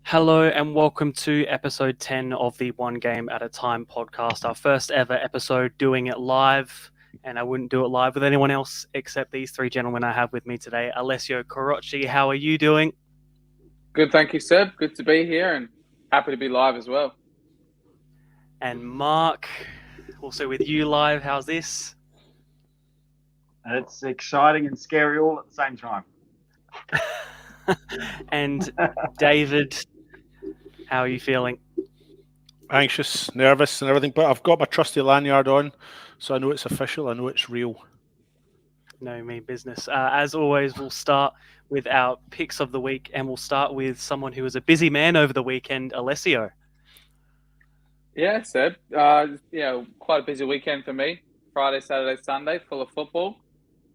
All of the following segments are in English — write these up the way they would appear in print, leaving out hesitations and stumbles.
Hello and welcome to episode 10 of the One Game at a Time podcast, our first ever episode doing it live, and I wouldn't do it live with anyone else except these three gentlemen I have with me today. Alessio Carocci, how are you doing? Good, thank you, Seb. Good to be here and happy to be live as well. And Mark, also with you live, how's this? It's exciting and scary all at the same time. And David, how are you feeling? Anxious, nervous and everything, but I've got my trusty lanyard on, so I know it's official, I know it's real. No mean business. As always, we'll start with our picks of the week, and we'll start with someone who was a busy man over the weekend, Alessio. Yeah, Seb. Quite a busy weekend for me. Friday, Saturday, Sunday, full of football.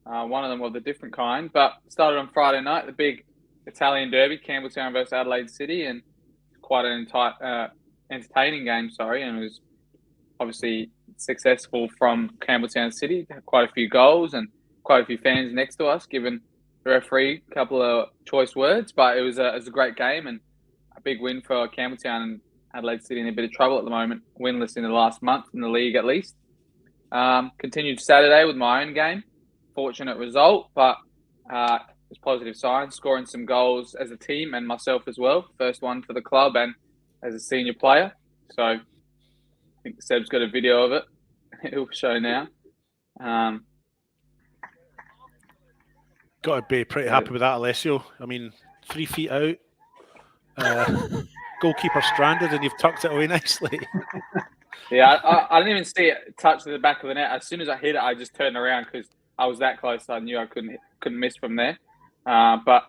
One of them was a different kind, but started on Friday night, the big Italian derby, Campbelltown versus Adelaide City, and quite an entertaining game, and it was obviously successful from Campbelltown City. Had quite a few goals and quite a few fans next to us, giving the referee a couple of choice words, but it was a great game and a big win for Campbelltown, and Adelaide City in a bit of trouble at the moment, winless in the last month in the league at least. Continued Saturday with my own game. Fortunate result, but it's positive signs, scoring some goals as a team and myself as well. First one for the club and as a senior player. So I think Seb's got a video of it. He'll show now. Got to be pretty happy with that, Alessio. I mean, 3 feet out, goalkeeper stranded, and you've tucked it away nicely. Yeah, I didn't even see it touch the back of the net. As soon as I hit it, I just turned around because I was that close. I knew I couldn't miss from there. But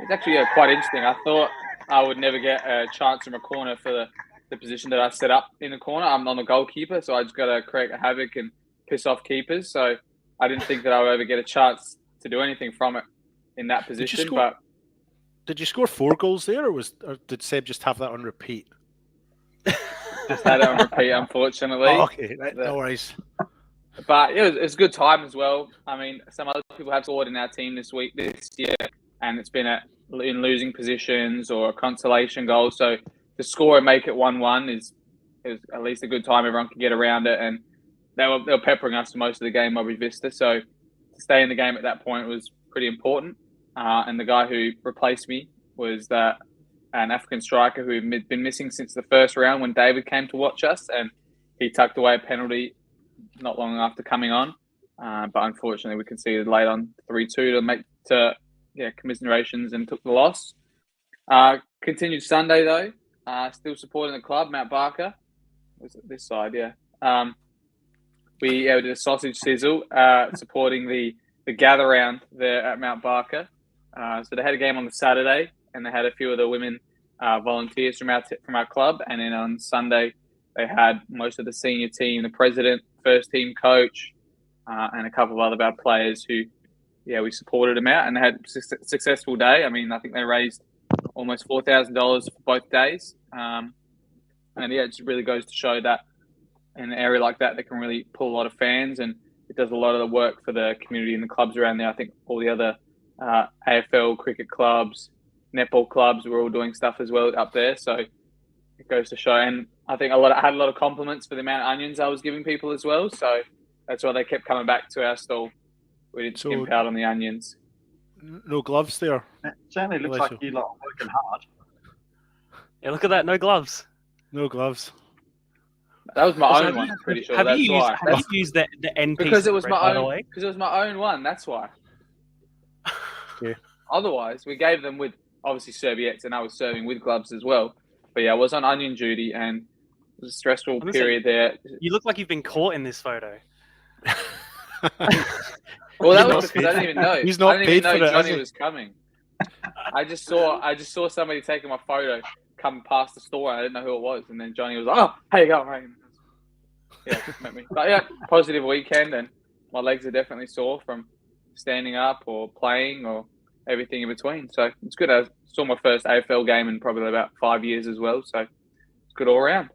it's actually quite interesting. I thought I would never get a chance from a corner for the position that I set up in the corner. I'm not a goalkeeper, so I just got to create havoc and piss off keepers. So I didn't think that I would ever get a chance to do anything from it in that position. But did you score 4 goals there, or did Seb just have that on repeat? Just had it on repeat, unfortunately. Oh, okay, no worries. But it was a good time as well. I mean, some other people have scored in our team this year, and it's been in losing positions or a consolation goal. So to score and make it 1-1 is at least a good time. Everyone can get around it, and they were peppering us for most of the game, Mobby Vista. So to stay in the game at that point was pretty important. And the guy who replaced me was an African striker who had been missing since the first round when David came to watch us, and he tucked away a penalty not long after coming on. But unfortunately, we conceded late on 3-2 commiserations and took the loss. Continued Sunday, though. Still supporting the club, Mount Barker. Was it this side? Yeah. We did a sausage sizzle supporting the gather round there at Mount Barker. So they had a game on the Saturday, and they had a few of the women volunteers from our club. And then on Sunday, they had most of the senior team, the president, first team coach, and a couple of other players who, we supported them out, and they had a successful day. I mean, I think they raised almost $4,000 for both days. And it just really goes to show that in an area like that, they can really pull a lot of fans, and it does a lot of the work for the community and the clubs around there. I think all the other AFL cricket clubs, netball clubs were all doing stuff as well up there. So it goes to show. And I think I had a lot of compliments for the amount of onions I was giving people as well. So that's why they kept coming back to our stall. We didn't skimp out on the onions. No gloves there. It certainly looks like you lot are working hard. Yeah, look at that. No gloves. No gloves. That was my own one, pretty sure. Have you used the end piece because it was my own? Because it was my own one. That's why. Yeah. Otherwise, we gave them with obviously serviettes, and I was serving with gloves as well. But I was on onion duty, and it was a stressful period there. You look like you've been caught in this photo. Well, that was because I didn't even know. He's not paid for it. Johnny was coming. I just saw somebody taking my photo come past the store. I didn't know who it was, and then Johnny was like, "Oh, how you going, mate?" Yeah, met me. But positive weekend, and my legs are definitely sore from standing up or playing or everything in between. So it's good. I saw my first AFL game in probably about 5 years as well. So it's good all around. So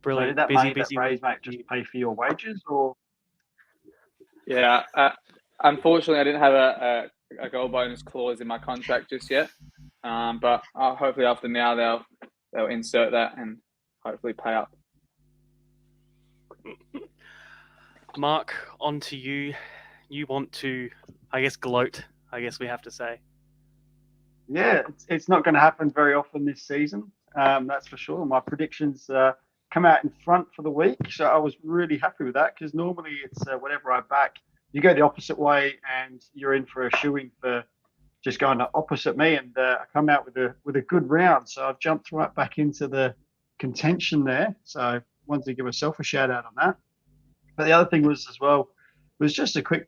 Brilliant. did that busy, money, busy that raise, mate, just pay for your wages, or? Yeah. Unfortunately, I didn't have a goal bonus clause in my contract just yet. But hopefully after now they'll insert that and hopefully pay up. Mark, on to you. You want to, I guess, gloat, I guess we have to say. Yeah, it's not going to happen very often this season. That's for sure. My predictions come out in front for the week, so I was really happy with that, because normally it's whatever I back, you go the opposite way and you're in for a shoeing for just going the opposite me, and I come out with a good round. So I've jumped right back into the contention there. So I wanted to give myself a shout out on that. But the other thing was just a quick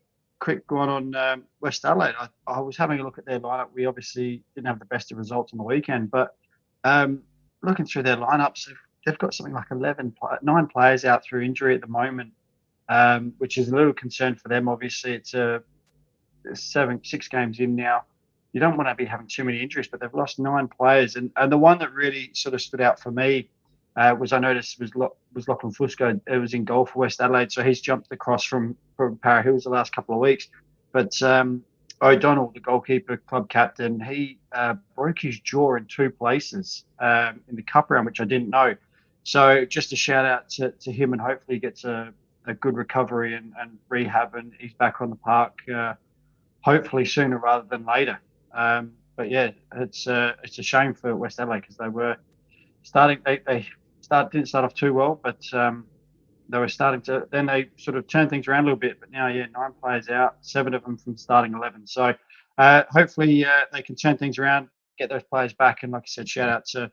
one on West Adelaide. I was having a look at their lineup. We obviously didn't have the best of results on the weekend, but looking through their lineups, they've got something like 9 players out through injury at the moment, which is a little concern for them. Obviously, it's 6 games in now. You don't want to be having too many injuries, but they've lost 9 players. And the one that really sort of stood out for me was, I noticed, was Lachlan Fusco. It was in goal for West Adelaide, so he's jumped across from Para Hills the last couple of weeks. But O'Donnell, the goalkeeper, club captain, he broke his jaw in 2 places in the cup round, which I didn't know. So just a shout out to him, and hopefully he gets a good recovery and rehab, and he's back on the park hopefully sooner rather than later. But yeah, it's a shame for West Adelaide, because they were starting. They didn't start off too well, but they were starting to. Then they sort of turned things around a little bit. But now, 9 players out, 7 of them from starting 11. So hopefully they can turn things around, get those players back, and like I said, shout out to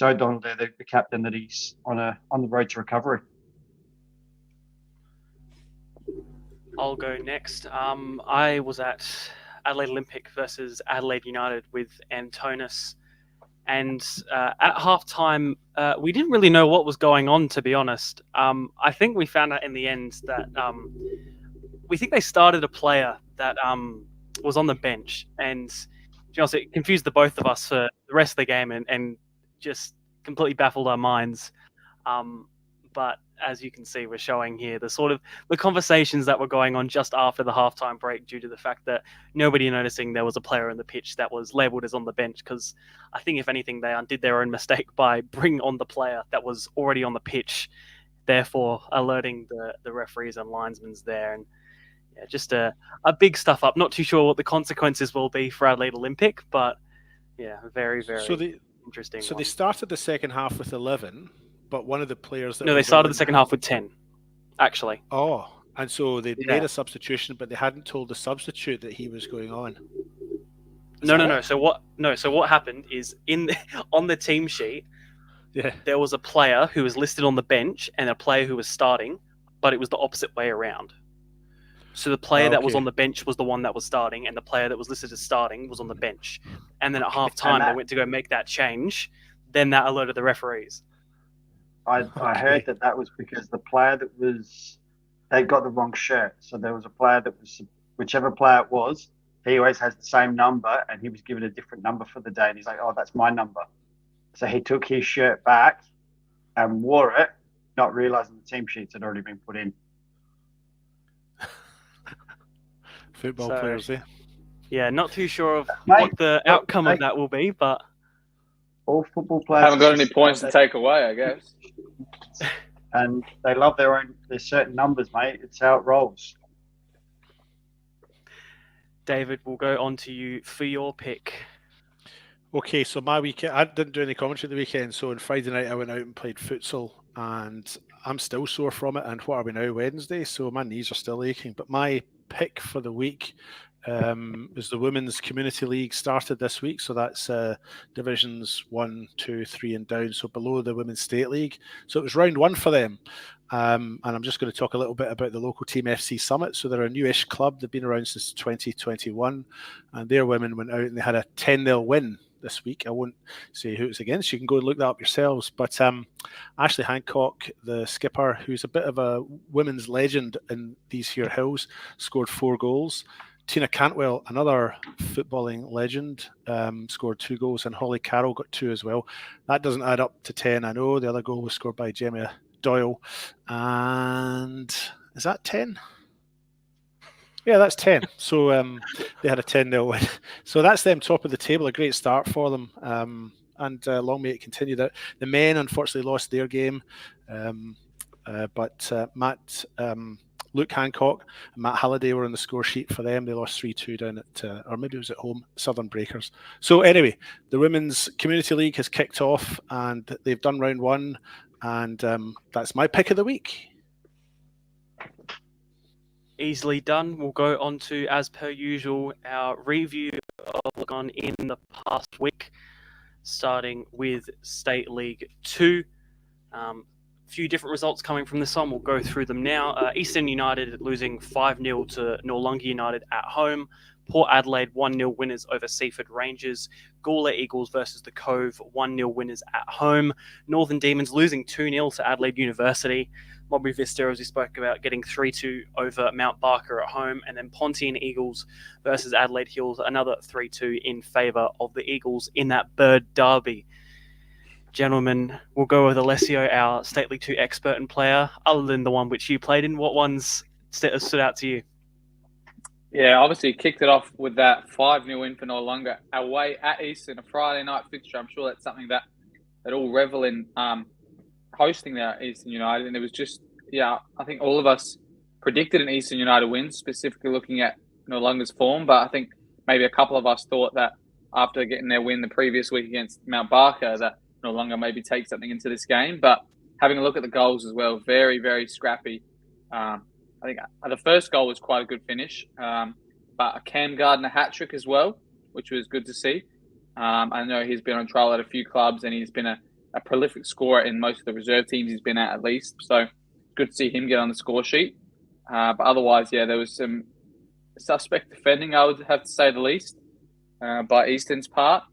O'Donnell there, the captain, that he's on the road to recovery. I'll go next. I was at Adelaide Olympic versus Adelaide United with Antonis, and at halftime, we didn't really know what was going on, to be honest. I think we found out in the end that we think they started a player that was on the bench, and to be honest, it confused the both of us for the rest of the game, and just completely baffled our minds. But as you can see, we're showing here the conversations that were going on just after the halftime break, due to the fact that nobody noticing there was a player on the pitch that was labelled as on the bench. Because I think, if anything, they undid their own mistake by bringing on the player that was already on the pitch, therefore alerting the referees and linesmen there. And yeah, just a big stuff up. Not too sure what the consequences will be for Adelaide Olympic, but yeah, very, very interesting. So they started the second half with 11, but one of the players that they started the second half with 10, actually. Oh, and so they made a substitution, but they hadn't told the substitute that he was going on. No. So what happened is on the team sheet, there was a player who was listed on the bench and a player who was starting, but it was the opposite way around. So the player that was on the bench was the one that was starting, and the player that was listed as starting was on the bench. And then at half time, they went to go make that change. Then that alerted the referees. I heard that was because the player they got the wrong shirt. So there was a player that was, whichever player it was, he always has the same number, and he was given a different number for the day. And he's like, oh, that's my number. So he took his shirt back and wore it, not realizing the team sheets had already been put in. Football players, eh? Yeah, not too sure of what the outcome of that will be, but all football players haven't got any points to take away, I guess. And they love their certain numbers, mate. It's how it rolls. David, we'll go on to you for your pick. Okay, so my weekend, I didn't do any commentary the weekend, so on Friday night I went out and played futsal, and I'm still sore from it. And what are we now, Wednesday? So my knees are still aching. But my pick for the week is the Women's Community League started this week. So that's divisions 1, 2, 3 and down, so below the Women's State League. So it was round 1 for them. And I'm just going to talk a little bit about the local team, FC Summit. So they're a newish club. They've been around since 2021. And their women went out and they had a 10-0 win this week. I won't say who it's against. You can go and look that up yourselves. But Ashley Hancock, the skipper, who's a bit of a women's legend in these here hills, scored 4 goals. Tina Cantwell, another footballing legend, scored 2 goals, and Holly Carroll got 2 as well. That doesn't add up to 10, I know. The other goal was scored by Gemma Doyle. And is that 10? Yeah, that's 10. So they had a 10-0 win. So that's them top of the table. A great start for them. And long may it continue. The men, unfortunately, lost their game. But Luke Hancock and Matt Halliday were on the score sheet for them. They lost 3-2 down at, or maybe it was at home, Southern Breakers. So anyway, the Women's Community League has kicked off and they've done round 1. And that's my pick of the week. Easily done. We'll go on to, as per usual, our review of what's gone in the past week, starting with State League 2. Few different results coming from this one. We'll go through them now. Eastern United losing 5-0 to Noarlunga United at home. Port Adelaide 1-0 winners over Seaford Rangers. Gawler Eagles versus the Cove 1-0 winners at home. Northern Demons losing 2-0 to Adelaide University. Mobby Vista, as we spoke about, getting 3-2 over Mount Barker at home. And then Pontian Eagles versus Adelaide Hills, another 3-2 in favour of the Eagles in that Bird Derby. Gentlemen, we'll go with Alessio, our State League 2 expert and player, other than the one which you played in. What ones stood out to you? Yeah, obviously kicked it off with that 5-0 win for Noarlunga away at Eastern, a Friday night fixture. I'm sure that's something that all revel in hosting there at Eastern United. And it was just, I think all of us predicted an Eastern United win, specifically looking at Noarlunga's form. But I think maybe a couple of us thought that after getting their win the previous week against Mount Barker, that Noarlunga maybe take something into this game. But having a look at the goals as well, very, very scrappy. I think the first goal was quite a good finish, but a Cam Gardner hat-trick as well, which was good to see. I know he's been on trial at a few clubs and he's been a prolific scorer in most of the reserve teams he's been at least. So good to see him get on the score sheet. But otherwise, there was some suspect defending, I would have to say the least, by Eastern's part.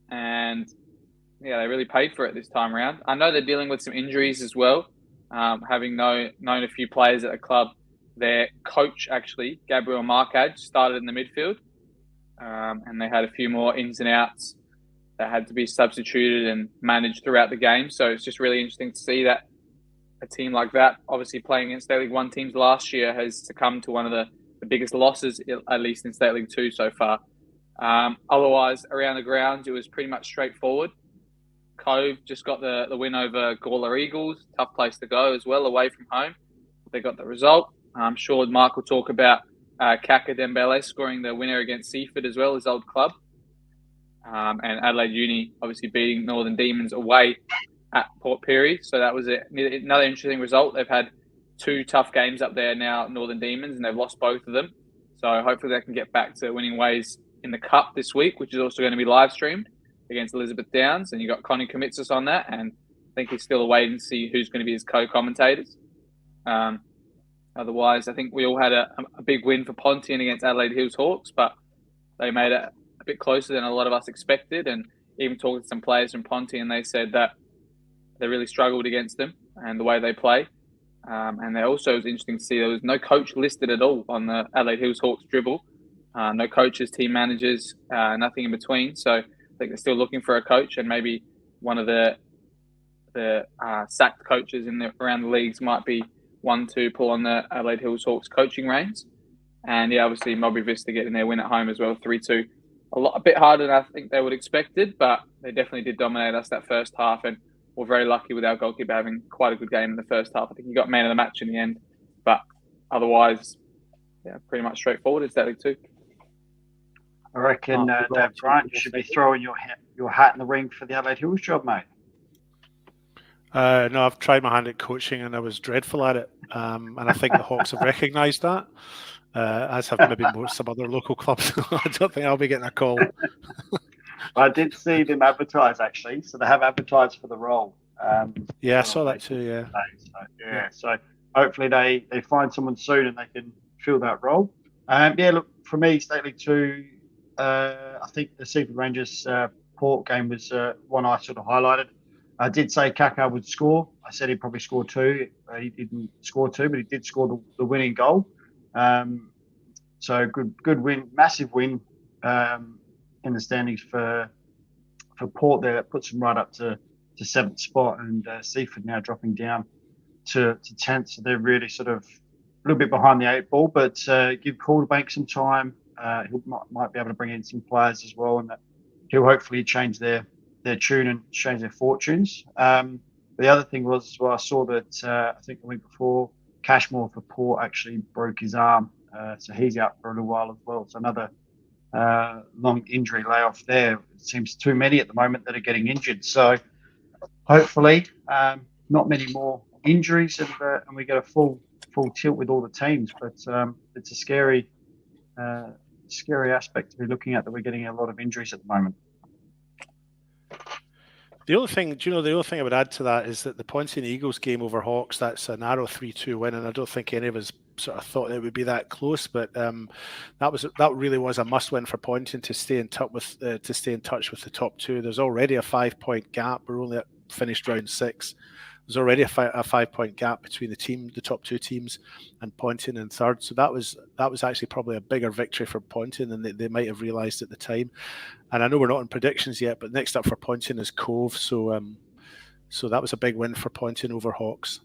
And they really paid for it this time around. I know they're dealing with some injuries as well, having known a few players at the club their coach, actually, Gabriel Marcad, started in the midfield. And they had a few more ins and outs that had to be substituted and managed throughout the game. So it's just really interesting to see that a team like that, obviously playing against State League 1 teams last year, has succumbed to one of the biggest losses, at least in State League 2 so far. Otherwise, around the grounds, it was pretty much straightforward. Cove just got the win over Gawler Eagles. Tough place to go as well, away from home. They got the result. I'm sure Mark will talk about Kaka Dembele scoring the winner against Seaford as well, his old club. And Adelaide Uni obviously beating Northern Demons away at Port Pirie. So that was another interesting result. They've had 2 tough games up there now, Northern Demons, and they've lost both of them. So hopefully they can get back to winning ways in the Cup this week, which is also going to be live streamed against Elizabeth Downs. And you got Connie Komitsis on that, and I think he's still awaiting to see who's going to be his co-commentators. Otherwise, I think we all had a big win for Pontian against Adelaide Hills Hawks, but they made it a bit closer than a lot of us expected. And even talking to some players from Pontian, they said that they really struggled against them and the way they play. And it was interesting to see there was no coach listed at all on the Adelaide Hills Hawks dribble. No coaches, team managers, nothing in between. So I think they're still looking for a coach, and maybe one of the sacked coaches around the leagues might be one to pull on the Adelaide Hills Hawks coaching reins. And yeah, obviously Mulberry Vista getting their win at home as well, 3-2. A bit harder than I think they would expected, but they definitely did dominate us that first half, and we're very lucky with our goalkeeper having quite a good game in the first half. I think he got man of the match in the end, but otherwise, yeah, pretty much straightforward. It's State League 2. I reckon, Dave Bryant, you should be throwing your hat in the ring for the Adelaide Hills job, mate. No, I've tried my hand at coaching and I was dreadful at it. And I think the Hawks have recognised that, as have maybe some other local clubs. I don't think I'll be getting a call. I did see them advertise, actually. So they have advertised for the role. Yeah, I saw that too, yeah. So hopefully they find someone soon and they can fill that role. Look, for me, State League 2, I think the Seaford Rangers Port game was one I sort of highlighted. I did say Kaka would score. I said he'd probably score 2. He didn't score 2, but he did score the winning goal. So good win, massive win in the standings for Port there. That puts them right up to 7th spot, and Seaford now dropping down to 10th. So they're really sort of a little bit behind the 8 ball, but give Calderbank some time. He might be able to bring in some players as well, and that he'll hopefully change their tune and change their fortunes. The other thing was as well, I saw that I think the week before, Cashmore for Port actually broke his arm, so he's out for a little while as well. So another long injury layoff there. It seems too many at the moment that are getting injured. So hopefully not many more injuries, and we get a full tilt with all the teams. But it's a scary aspect to be looking at, that we're getting a lot of injuries at the moment. The other thing I would add to that is that the Pontian Eagles game over Hawks, that's a narrow 3-2 win, and I don't think any of us sort of thought it would be that close, but that really was a must win for Pontian to stay in touch with the top 2. There's already a 5-point gap. We're only finished round 6. There's already a 5-point gap between the top 2 teams, and Pontian in third. So that was actually probably a bigger victory for Pontian than they might have realised at the time. And I know we're not in predictions yet, but next up for Pontian is Cove. So so that was a big win for Pontian over Hawks,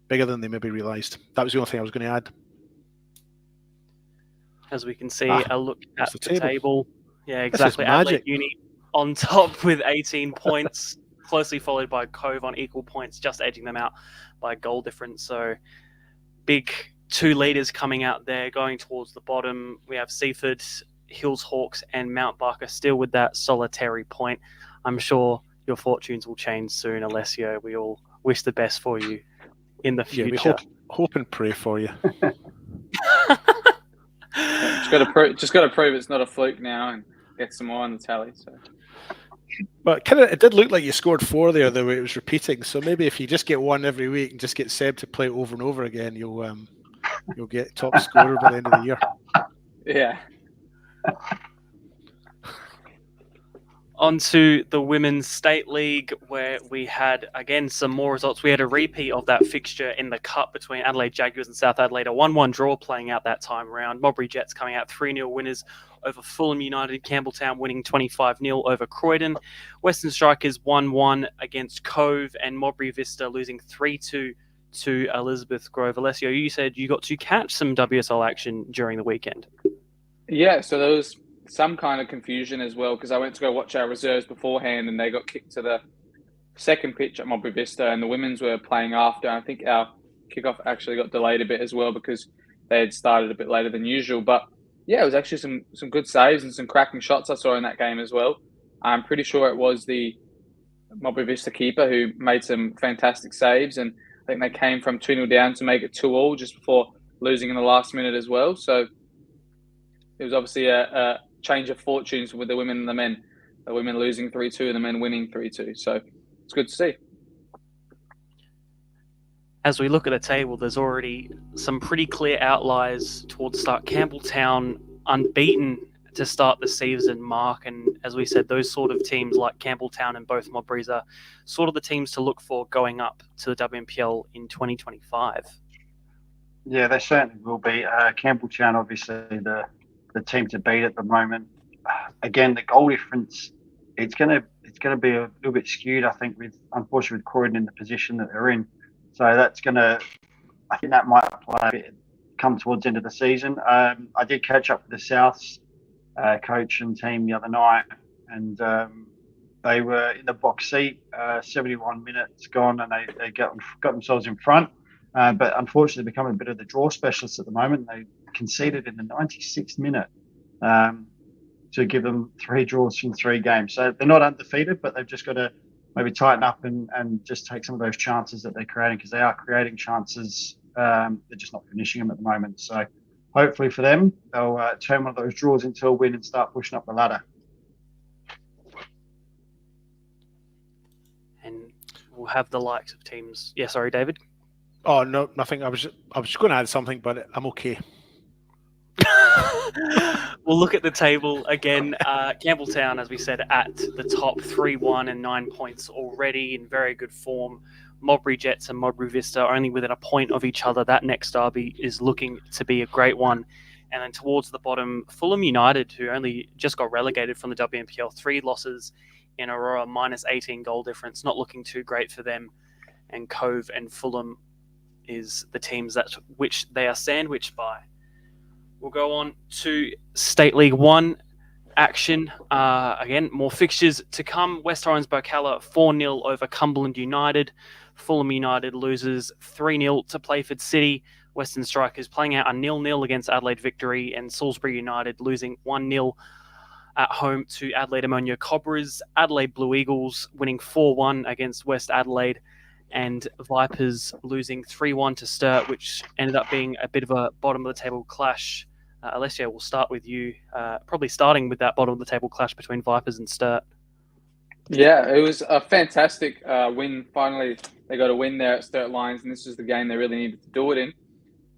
bigger than they maybe realised. That was the only thing I was going to add. As we can see, a look at the table. Yeah, exactly. Adelaide Uni on top with 18 points. Closely followed by Cove on equal points, just edging them out by a goal difference. So big 2 leaders coming out there, going towards the bottom. We have Seaford, Hills Hawks, and Mount Barker still with that solitary point. I'm sure your fortunes will change soon, Alessio. We all wish the best for you in the future. Yeah, we hope and pray for you. Just got to prove it's not a fluke now and get some more on the tally. So. But it did look like you scored 4 there, the way it was repeating. So maybe if you just get 1 every week and just get Seb to play it over and over again, you'll get top scorer by the end of the year. Yeah. On to the Women's State League, where we had, again, some more results. We had a repeat of that fixture in the Cup between Adelaide Jaguars and South Adelaide, a 1-1 draw playing out that time around. Modbury Jets coming out 3-0 winners over Fulham United. Campbelltown winning 25-0 over Croydon. Western Strikers 1-1 against Cove, and Modbury Vista losing 3-2 to Elizabeth Grove. Alessio, you said you got to catch some WSL action during the weekend. Yeah, so there was some kind of confusion as well because I went to go watch our reserves beforehand and they got kicked to the second pitch at Modbury Vista and the women's were playing after. I think our kickoff actually got delayed a bit as well because they had started a bit later than usual. But yeah, it was actually some good saves and some cracking shots I saw in that game as well. I'm pretty sure it was the Modbury Vista keeper who made some fantastic saves, and I think they came from 2-0 down to make it 2-2 just before losing in the last minute as well. So it was obviously a change of fortunes with the women and the men. The women losing 3-2 and the men winning 3-2. So it's good to see. As we look at the table, there's already some pretty clear outliers towards start. Campbelltown unbeaten to start the season, Mark. And as we said, those sort of teams like Campbelltown and both Modburys are sort of the teams to look for going up to the WNPL in 2025. Yeah, they certainly will be. Campbelltown, obviously, the team to beat at the moment. Again, the goal difference, it's going to be a little bit skewed, I think, unfortunately with Croydon in the position that they're in. So I think that might play a bit, come towards the end of the season. I did catch up with the Souths coach and team the other night, and they were in the box seat, 71 minutes gone, and they got themselves in front. But unfortunately, becoming a bit of the draw specialists at the moment. They conceded in the 96th minute to give them 3 draws from 3 games. So they're not undefeated, but they've just got to maybe tighten up and just take some of those chances that they're creating, because they are creating chances. They're just not finishing them at the moment. So hopefully for them, they'll turn one of those draws into a win and start pushing up the ladder. And we'll have the likes of teams. Yeah, sorry, David. Oh no, nothing. I was just going to add something, but I'm okay. We'll look at the table again. Campbelltown, as we said, at the top, 3-1 and 9 points already in very good form. Modbury Jets and Modbury Vista are only within a point of each other. That next derby is looking to be a great one. And then towards the bottom, Fulham United, who only just got relegated from the WNPL, 3 losses in a row, minus 18 goal difference, not looking too great for them. And Cove and Fulham is the teams which they are sandwiched by. We'll go on to State League 1 action. Again, more fixtures to come. West Orange Bocala 4-0 over Cumberland United. Fulham United loses 3-0 to Playford City. Western Strikers playing out a 0-0 against Adelaide Victory, and Salisbury United losing 1-0 at home to Adelaide Ammonia Cobras. Adelaide Blue Eagles winning 4-1 against West Adelaide, and Vipers losing 3-1 to Sturt, which ended up being a bit of a bottom-of-the-table clash. Alessio, we'll start with you, probably starting with that bottom-of-the-table clash between Vipers and Sturt. Yeah, it was a fantastic win. Finally, they got a win there at Sturt Lions, and this was the game they really needed to do it in.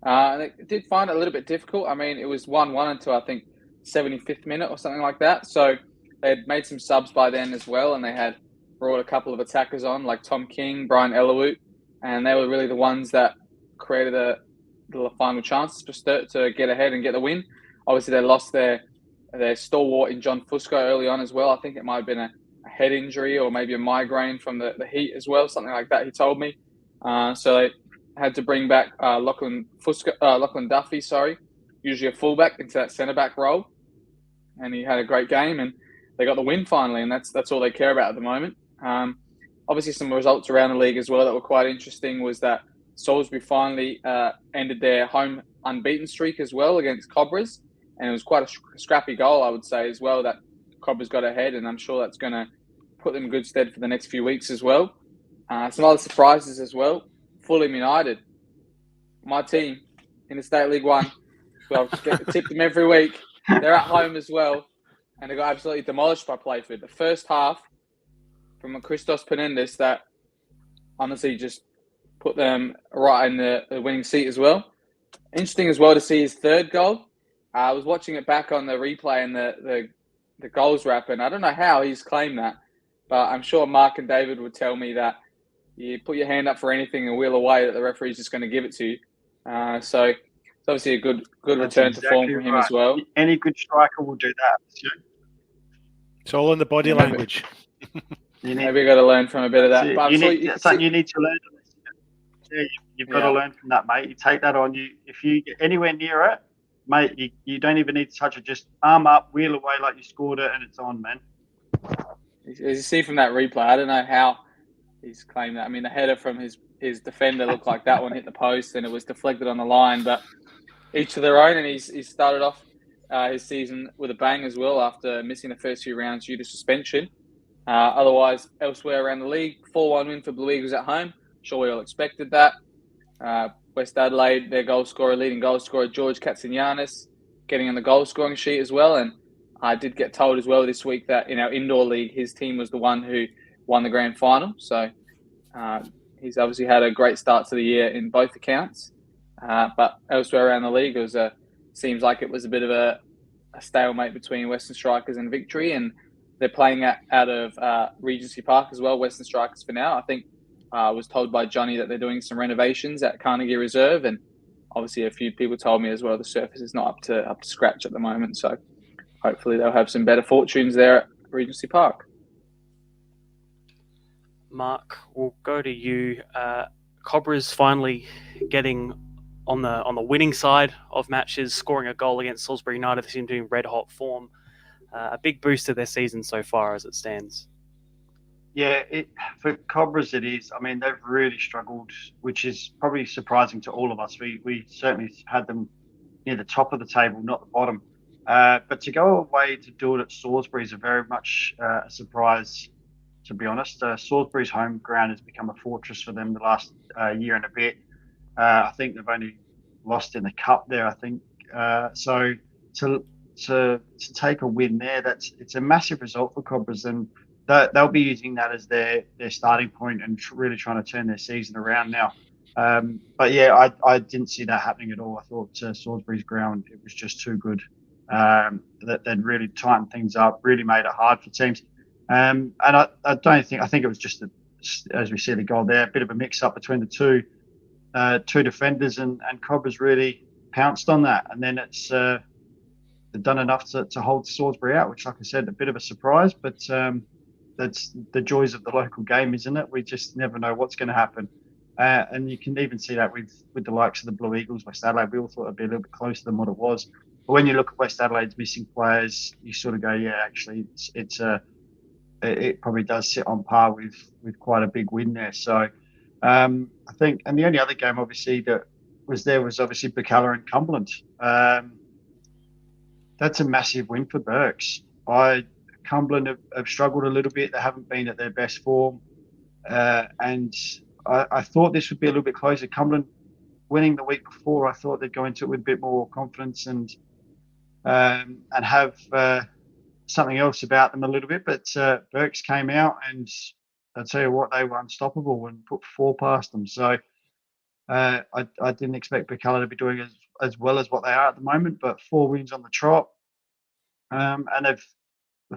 They did find it a little bit difficult. I mean, it was 1-1 until, I think, 75th minute or something like that. So they had made some subs by then as well, and they had brought a couple of attackers on, like Tom King, Brian Elowood, and they were really the ones that created the final chances for Sturt to get ahead and get the win. Obviously, they lost their stalwart in John Fusco early on as well. I think it might have been a head injury or maybe a migraine from the heat as well, something like that, he told me. So they had to bring back Lachlan Duffy, usually a fullback, into that centre-back role. And he had a great game, and they got the win finally, and that's all they care about at the moment. Obviously, some results around the league as well that were quite interesting was that Salisbury finally ended their home unbeaten streak as well against Cobras, and it was quite a scrappy goal, I would say, as well, that Cobras got ahead, and I'm sure that's going to put them in good stead for the next few weeks as well. Some other surprises as well. Fulham United, my team in the State League 1, well, I've tipped them every week. They're at home as well, and they got absolutely demolished by Playford. The first half from a Christos Penendis that honestly just put them right in the winning seat as well. Interesting as well to see his third goal. I was watching it back on the replay, and the the goals wrapper. And I don't know how he's claimed that, but I'm sure Mark and David would tell me that you put your hand up for anything and wheel away, that the referee's just going to give it to you. So it's obviously a good return to form from him as well. Any good striker will do that. It's all in the body language. Maybe we got to learn from a bit of that. But I'm sure you need to learn. Yeah, you've got to learn from that, mate. You take that on you. If you get anywhere near it, mate, you don't even need to touch it. Just arm up, wheel away like you scored it, and it's on, man. As you see from that replay, I don't know how he's claimed that. I mean, the header from his defender looked like that one hit the post and it was deflected on the line. But each to their own, and he's started off his season with a bang as well after missing the first few rounds due to suspension. Otherwise, elsewhere around the league, 4-1 win for Blue Eagles at home. Sure, we all expected that. West Adelaide, their leading goal scorer, George Katsianis, getting on the goal scoring sheet as well. And I did get told as well this week that in our indoor league, his team was the one who won the grand final. So he's obviously had a great start to the year in both accounts. But elsewhere around the league, seems like it was a bit of a stalemate between Western Strikers and Victory. And they're playing out of Regency Park as well, Western Strikers for now. I think I was told by Johnny that they're doing some renovations at Carnegie Reserve, and obviously a few people told me as well the surface is not up to scratch at the moment. So hopefully they'll have some better fortunes there at Regency Park. Mark, we'll go to you. Cobra's finally getting on the winning side of matches, scoring a goal against Salisbury United. They seem to be in red hot form. A big boost to their season so far as it stands. Yeah, for Cobras it is. I mean, they've really struggled, which is probably surprising to all of us. We certainly had them near the top of the table, not the bottom. But to go away to do it at Salisbury is very much a surprise, to be honest. Salisbury's home ground has become a fortress for them the last year and a bit. I think they've only lost in the cup there, I think. So to take a win there, it's a massive result for Cobras, and they'll be using that as their starting point and really trying to turn their season around now. But yeah, I didn't see that happening at all. I thought Salisbury's ground, it was just too good. That they'd really tightened things up, really made it hard for teams. And I think it was just as we see the goal there, a bit of a mix up between the two defenders, and Cobras really pounced on that. And then it's they've done enough to hold Salisbury out, which, like I said, a bit of a surprise, but that's the joys of the local game, isn't it? We just never know what's going to happen. And you can even see that with the likes of the Blue Eagles, West Adelaide. We all thought it'd be a little bit closer than what it was. But when you look at West Adelaide's missing players, you sort of go, yeah, actually, it probably does sit on par with quite a big win there. So I think, and the only other game, obviously, that was there was obviously Bacalla and Cumberland. That's a massive win for Berks. Cumberland have struggled a little bit. They haven't been at their best form. And I thought this would be a little bit closer. Cumberland winning the week before, I thought they'd go into it with a bit more confidence and have something else about them a little bit. But Berks came out, and I'll tell you what, they were unstoppable and put 4 past them. So I didn't expect Bacalla to be doing as well as what they are at the moment, but 4 wins on the trot. And they've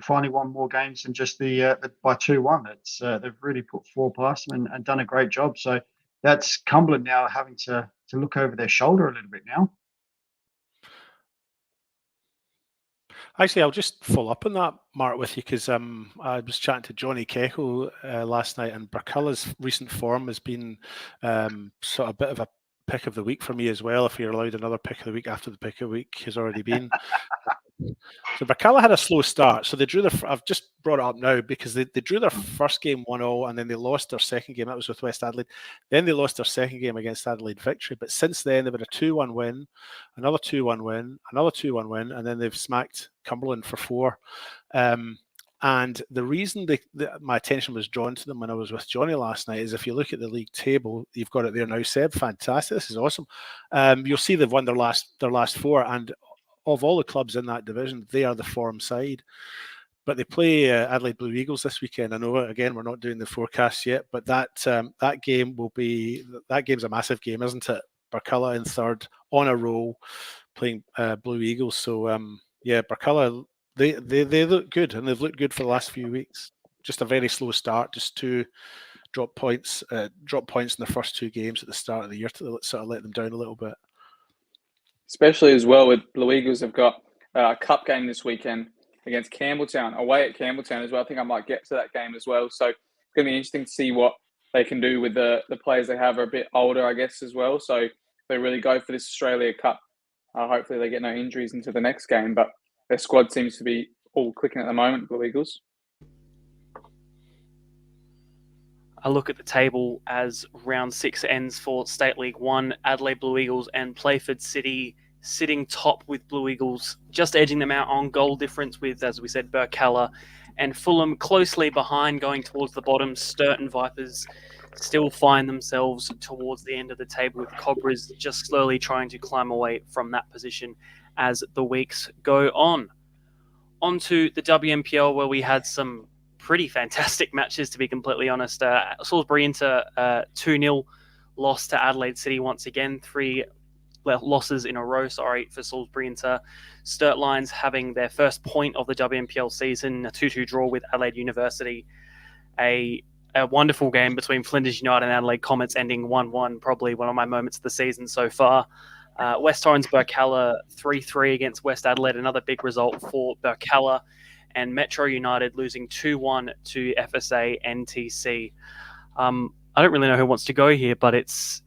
finally won more games than just by 2-1. They've really put 4 past them and done a great job. So that's Cumberland now having to look over their shoulder a little bit now. Actually, I'll just follow up on that, Mark, with you, because I was chatting to Johnny Keckle last night, and Barcalla's recent form has been sort of a bit of a pick of the week for me as well, if you're allowed another pick of the week after the pick of the week has already been. So Bacalla had a slow start. So they drew I've just brought it up now because they drew their first game 1-0, and then they lost their second game. That was with West Adelaide. Then they lost their second game against Adelaide Victory. But since then, they've had a 2-1 win, another 2-1 win, another 2-1 win, and then they've smacked Cumberland for 4. And the reason my attention was drawn to them when I was with Johnny last night is if you look at the league table, you've got it there now, Seb. Fantastic. This is awesome. You'll see they've won their last 4, and of all the clubs in that division, they are the form side. But they play Adelaide Blue Eagles this weekend. I know, again, we're not doing the forecast yet, but that game's a massive game, isn't it? Barcalla in third on a roll, playing Blue Eagles. So, Barcalla, They look good, and they've looked good for the last few weeks. Just a very slow start, just two drop points in the first two games at the start of the year to sort of let them down a little bit. Especially as well with Blue Eagles have got a cup game this weekend against Campbelltown, away at Campbelltown as well. I think I might get to that game as well. So it's going to be interesting to see what they can do with the players they have are a bit older, I guess, as well. So if they really go for this Australia Cup, hopefully they get no injuries into the next game. But their squad seems to be all clicking at the moment, Blue Eagles. I look at the table as round 6 ends for State League 1, Adelaide Blue Eagles and Playford City sitting top with Blue Eagles, just edging them out on goal difference with, as we said, Burkalla and Fulham closely behind going towards the bottom. Sturton Vipers still find themselves towards the end of the table with Cobras just slowly trying to climb away from that position as the weeks go on. On to the WMPL, where we had some pretty fantastic matches, to be completely honest. Salisbury Inter 2-0 loss to Adelaide City once again. 3 losses in a row, for Salisbury Inter. Sturt Lions having their first point of the WMPL season, a 2-2 draw with Adelaide University. A wonderful game between Flinders United and Adelaide Comets ending 1-1, probably one of my moments of the season so far. West Torrens Burkalla 3-3 against West Adelaide, another big result for Burkalla. And Metro United losing 2-1 to FSA NTC. I don't really know who wants to go here, but it's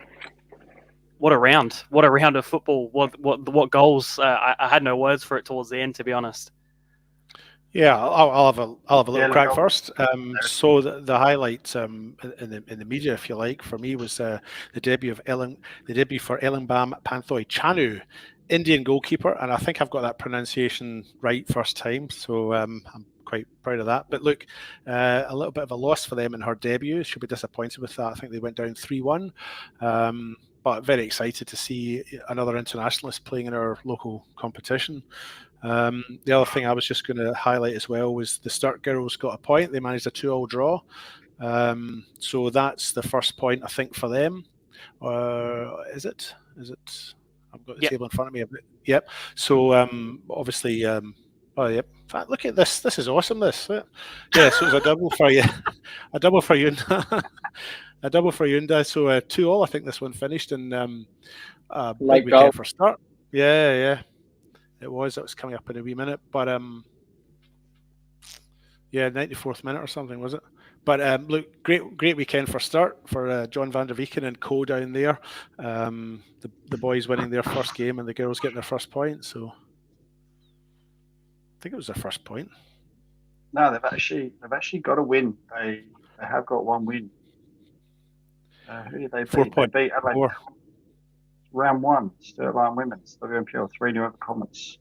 what a round of football. What goals? I had no words for it towards the end, to be honest. Yeah, I'll have a little crack first. So the highlight in the media, if you like, for me was the debut for Ellenbam Panthoi Chanu, Indian goalkeeper, and I think I've got that pronunciation right first time, so I'm quite proud of that. But look, a little bit of a loss for them in her debut. She'll be disappointed with that. I think they went down 3-1, but very excited to see another internationalist playing in our local competition. The other thing I was just going to highlight as well was the Sturt girls got a point. They managed a 2-2 draw, so that's the first point I think for them. Is it? I've got the table in front of me. Yep. So obviously, yep. In fact, look at this. This is awesome. This. Yeah. So it was a double for you. A double for Yunda. A double for Yunda. So 2-2. I think this one finished in big weekend for Sturt. Yeah. It was coming up in a wee minute, but 94th minute or something, was it? But look, great weekend for Sturt, for John van der Vieken and co down there. The boys winning their first game and the girls getting their first point. So I think it was their first point. No, they've actually got a win. They have got one win. Who did they beat? 4 points. They beat Adelaide. Round 1, Sturt Lion Women's, WMPL 3-0 over Comets.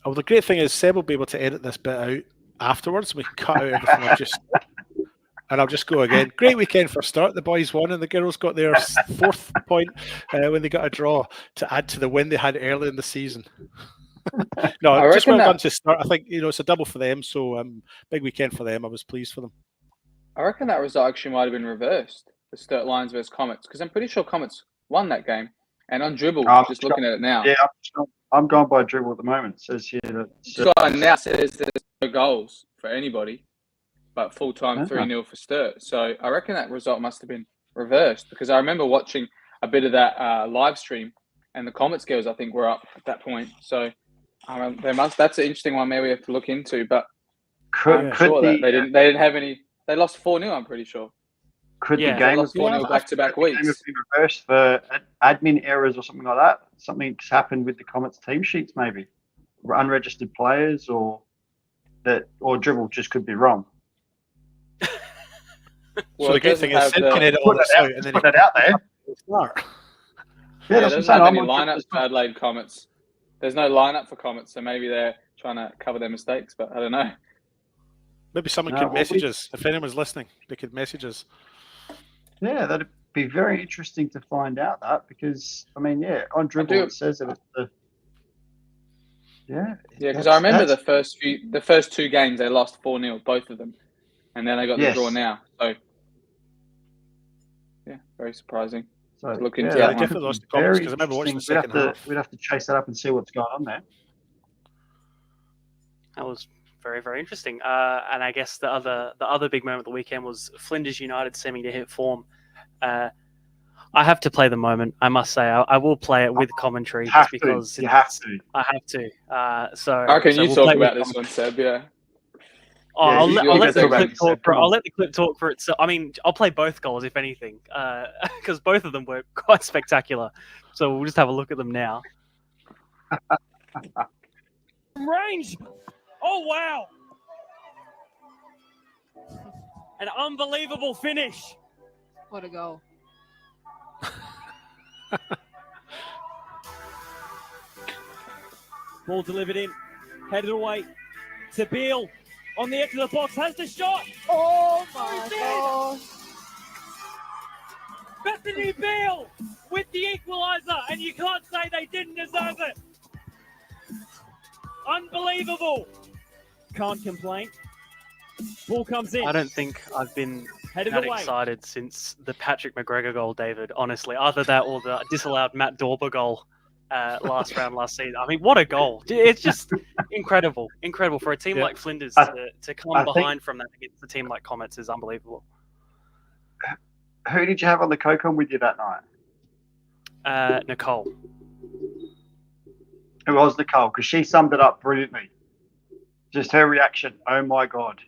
Oh, the great thing is Seb will be able to edit this bit out afterwards. We can cut out everything I'll just go again. Great weekend for Sturt. The boys won and the girls got their 4th point when they got a draw to add to the win they had early in the season. No, just well done to Sturt. I think it's a double for them, so big weekend for them. I was pleased for them. I reckon that result actually might have been reversed, the Sturt Lions versus Comets, because I'm pretty sure Comets won that game. And on dribble, just looking at it now. Yeah, I'm going by dribble at the moment. It says here that now says there's no goals for anybody, but full time 3-0 for Sturt. So I reckon that result must have been reversed, because I remember watching a bit of that live stream, and the Comets girls I think were up at that point. So that's an interesting one. Maybe we have to look into. But I'm sure that they didn't have any. They lost 4-0. I'm pretty sure. Could the game have been back-to-back weeks reversed for admin errors or something like that? Something's happened with the Comets team sheets, maybe unregistered players, or dribble just could be wrong. So the good thing is Sid can edit all this out and then put that out there. Yeah, there's not any lineups for Adelaide Comets. There's no lineup for Comets, so maybe they're trying to cover their mistakes, but I don't know. Maybe someone could message us. If anyone's listening, they could message us. Yeah, that'd be very interesting to find out that, because on dribble it says that it's the because I remember the first 2 games they lost 4-0, both of them, and then they got the draw now. So very surprising. So look into that. I definitely lost the comments because I remember watching the second half. We'd have to chase that up and see what's going on there. That was very, very interesting. And I guess the other big moment of the weekend was Flinders United seeming to hit form. I have to play the moment. I must say, I will play it with commentary just because you have to. I have to. So How can you we'll talk play about with this one, Seb? Yeah. I'll you let guys the talk about clip this, talk Seb. for. Come I'll on. let the clip talk for itself. I mean, I'll play both goals if anything, because both of them were quite spectacular. So we'll just have a look at them now. Range. Oh wow! An unbelievable finish. What a goal. Ball delivered in, headed away to Beale on the edge of the box, has the shot. Oh my God. Bethany Beale with the equaliser, and you can't say they didn't deserve it. Unbelievable. Can't complain. Ball comes in. I don't think I've been Headed that away. excited since the Patrick McGregor goal, David. Honestly, either that or the disallowed Matt Dorber goal last season. I mean, what a goal! It's just incredible for a team like Flinders to come behind from that against a team like Comets is unbelievable. Who did you have on the CoCon with you that night? Nicole. It was Nicole, because she summed it up brilliantly. Just her reaction. Oh my God.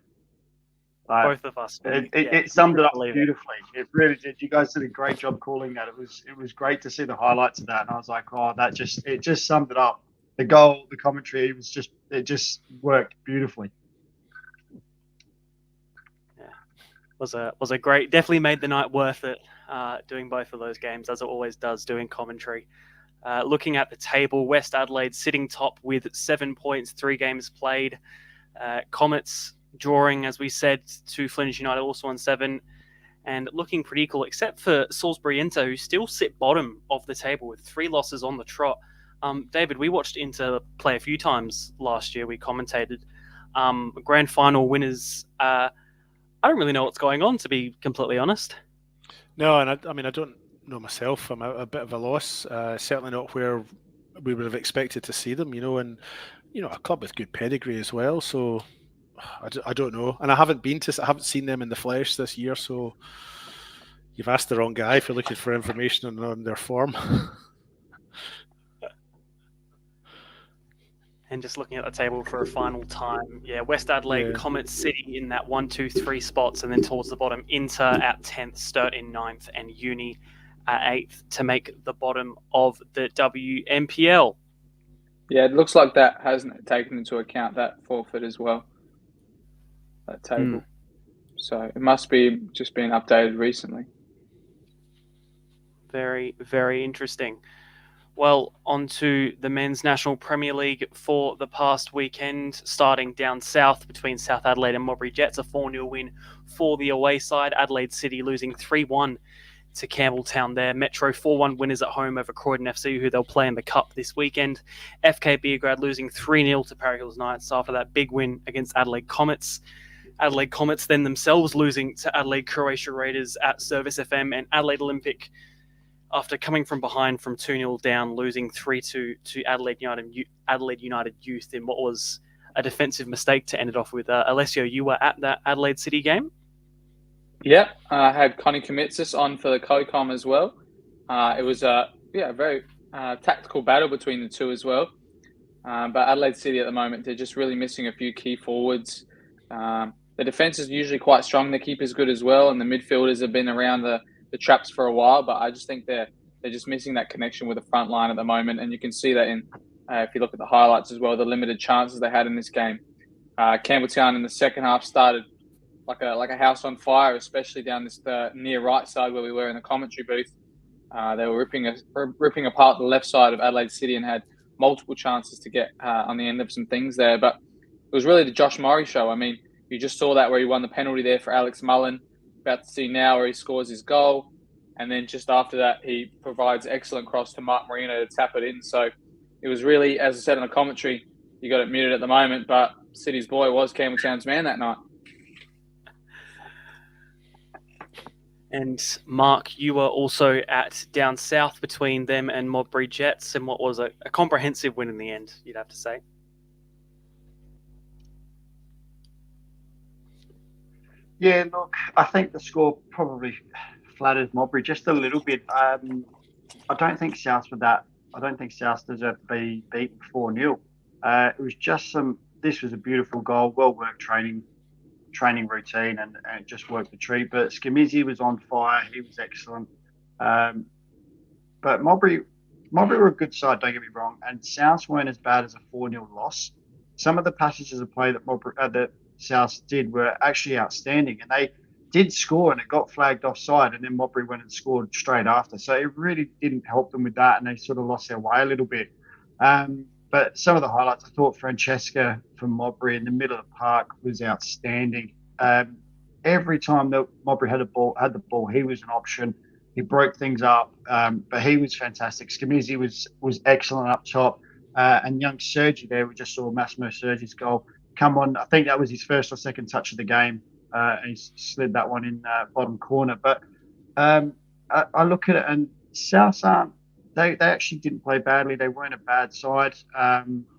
Both of us. It summed it up beautifully. It really did. You guys did a great job calling that. It was great to see the highlights of that, and I was like, oh, it just summed it up. The goal, the commentary, it just worked beautifully. Yeah, was a great. Definitely made the night worth it. Doing both of those games, as it always does, doing commentary. Looking at the table, West Adelaide sitting top with 7 points, 3 games played. Comets drawing, as we said, to Flinders United also on 7, and looking pretty equal, except for Salisbury Inter, who still sit bottom of the table with 3 losses on the trot. David, we watched Inter play a few times last year. We commentated. Grand final winners. I don't really know what's going on, to be completely honest. No, and I don't know myself. I'm a bit of a loss. Certainly not where we would have expected to see them, and a club with good pedigree as well. So I don't know, and I haven't seen them in the flesh this year. So you've asked the wrong guy if you're looking for information on their form. And just looking at the table for a final time, West Adelaide, Comets City in that 1, 2, 3 spots, and then towards the bottom, Inter at 10th, Sturt in 9th, and Uni at 8th to make the bottom of the WMPL. Yeah, it looks like that hasn't taken into account that forfeit as well, that table. So it must be just been updated recently. Very, very interesting. Well, on to the Men's National Premier League for the past weekend, starting down south between South Adelaide and Modbury Jets, a 4-0 win for the away side. Adelaide City losing 3-1 to Campbelltown there. Metro 4-1 winners at home over Croydon FC, who they'll play in the Cup this weekend. FK Beograd losing 3-0 to Parry Hills Knights after that big win against Adelaide Comets. Adelaide Comets then themselves losing to Adelaide Croatia Raiders at Service FM, and Adelaide Olympic, after coming from behind from 2-0 down, losing 3-2 to Adelaide United Youth in what was a defensive mistake to end it off with. Alessio, you were at that Adelaide City game? Yeah, I had Connie Commitsis on for the COCOM as well. It was a very tactical battle between the two as well. But Adelaide City at the moment, they're just really missing a few key forwards. The defence is usually quite strong. The keeper's good as well, and the midfielders have been around the traps for a while. But I just think they're just missing that connection with the front line at the moment, and you can see that in if you look at the highlights as well, the limited chances they had in this game. Campbelltown in the second half started like a house on fire, especially down this near right side where we were in the commentary booth. They were ripping apart the left side of Adelaide City and had multiple chances to get on the end of some things there. But it was really the Josh Murray show. I mean, you just saw that where he won the penalty there for Alex Mullen. About to see now where he scores his goal. And then just after that, he provides excellent cross to Mark Marino to tap it in. So it was really, as I said on the commentary, you got it muted at the moment, but City's boy was Campbelltown's man that night. And Mark, you were also at down south between them and Modbury Jets, and what was a comprehensive win in the end, you'd have to say. Yeah, look, I think the score probably flattered Mowbray just a little bit. I don't think South were that. I don't think South deserved to be beaten 4-0. It was just some. This was a beautiful goal, well worked training routine, and it just worked the treat. But Skimizi was on fire. He was excellent. Um, but Mowbray were a good side. Don't get me wrong, and South weren't as bad as a 4-0 loss. Some of the passages of play that South did were actually outstanding, and they did score, and it got flagged offside, and then Mowbray went and scored straight after. So it really didn't help them with that, and they sort of lost their way a little bit. But some of the highlights, I thought Francesca from Mowbray in the middle of the park was outstanding. Every time that Mowbray had the ball, he was an option. He broke things up, but he was fantastic. Skimizi was excellent up top, and young Sergi there. We just saw Massimo Sergi's goal come on. I think that was his first or second touch of the game, and he slid that one in bottom corner. But I look at it, and South aren't. They actually didn't play badly. They weren't a bad side.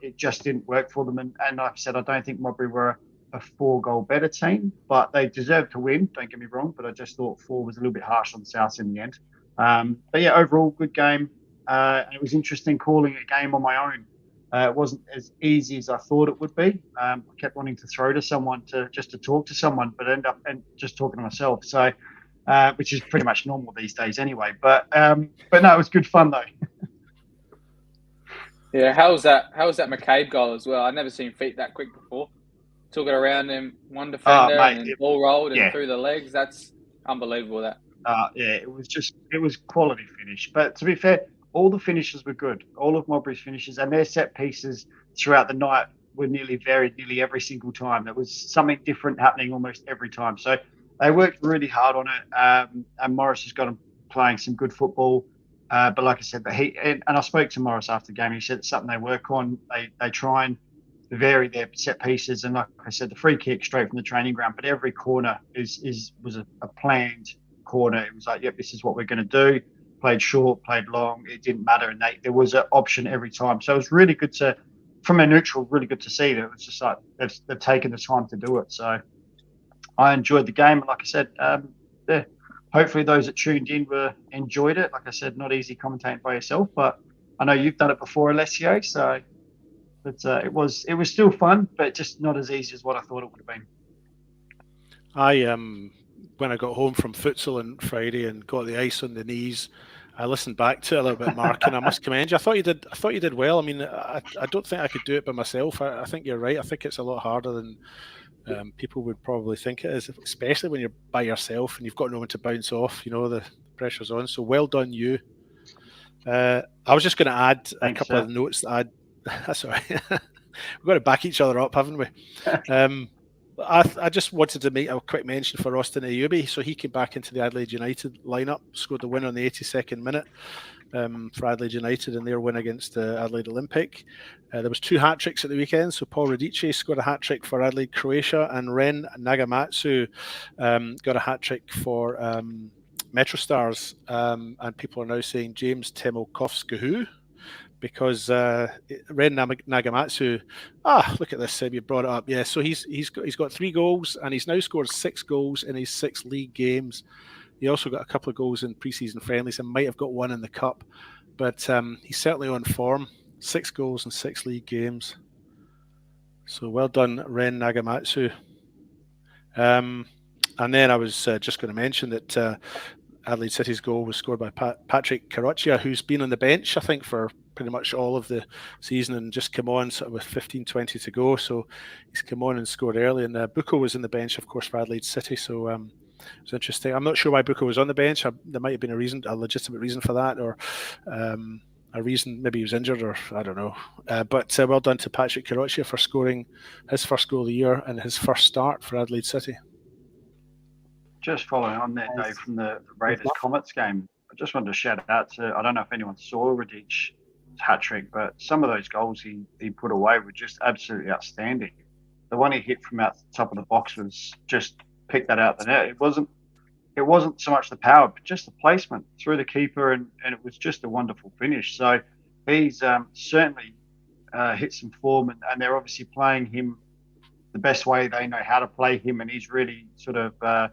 It just didn't work for them. And like I said, I don't think Mowbray were a 4-goal better team, but they deserved to win. Don't get me wrong, but I just thought 4 was a little bit harsh on South in the end. But yeah, overall, good game. And it was interesting calling a game on my own. It wasn't as easy as I thought it would be. I kept wanting to throw to someone to talk to someone, but end up just talking to myself. So, which is pretty much normal these days anyway. But no, it was good fun though. Yeah, how was that McCabe goal as well? I've never seen feet that quick before. Took it around him, one defender, mate, and then ball rolled and yeah. through the legs. That's unbelievable. That. Yeah, it was quality finish. But to be fair, all the finishes were good. All of Mowbray's finishes and their set pieces throughout the night were nearly every single time. There was something different happening almost every time. So they worked really hard on it. And Morris has got them playing some good football. But like I said, and I spoke to Morris after the game. He said it's something they work on. They try and vary their set pieces, and like I said, the free kick straight from the training ground. But every corner was a planned corner. It was like, yep, this is what we're going to do. Played short, played long. It didn't matter, and there was an option every time. So it was really good from a neutral, really good to see that. It was just like they've taken the time to do it. So I enjoyed the game, and like I said, yeah. Hopefully those that tuned in enjoyed it. Like I said, not easy commentating by yourself, but I know you've done it before, Alessio. So. But it was still fun, but just not as easy as what I thought it would have been. When I got home from futsal on Friday and got the ice on the knees, I listened back to it a little bit, Mark, and I must commend you. I thought you did well. I mean, I don't think I could do it by myself. I think you're right. I think it's a lot harder than people would probably think it is, especially when you're by yourself and you've got no one to bounce off. You know, the pressure's on. So well done, you. I was just going to add a couple of notes that I'd. That's all right. We've got to back each other up, haven't we? I just wanted to make a quick mention for Austin Ayubi. So he came back into the Adelaide United lineup, scored the win on the 82nd minute for Adelaide United in their win against the Adelaide Olympic. There was 2 hat-tricks at the weekend. So Paul Radice scored a hat-trick for Adelaide Croatia, and Ren Nagamatsu got a hat-trick for MetroStars. And people are now saying James Temokovsky, because Ren Nagamatsu, look at this, Seb, you brought it up. Yeah, so he's got 3 goals, and he's now scored 6 goals in his 6 league games. He also got a couple of goals in pre-season friendlies and might have got 1 in the cup, but he's certainly on form. 6 goals in 6 league games. So well done, Ren Nagamatsu. And then I was just going to mention that Adelaide City's goal was scored by Patrick Caroccia, who's been on the bench, I think, for pretty much all of the season and just come on sort of with 15-20 to go. So he's come on and scored early. And Bucco was in the bench, of course, for Adelaide City. So it was interesting. I'm not sure why Bucco was on the bench. There might have been a legitimate reason for that, or a reason maybe he was injured, or I don't know. But well done to Patrick Caroccia for scoring his first goal of the year and his first start for Adelaide City. Just following on there, Dave, from the Raiders Comets game, I just wanted to shout out to, I don't know if anyone saw Radic's hat-trick, but some of those goals he put away were just absolutely outstanding. The one he hit from out the top of the box was just picked that out the net. It wasn't so much the power, but just the placement through the keeper, and it was just a wonderful finish. So he's certainly hit some form, and they're obviously playing him the best way they know how to play him, and he's really sort of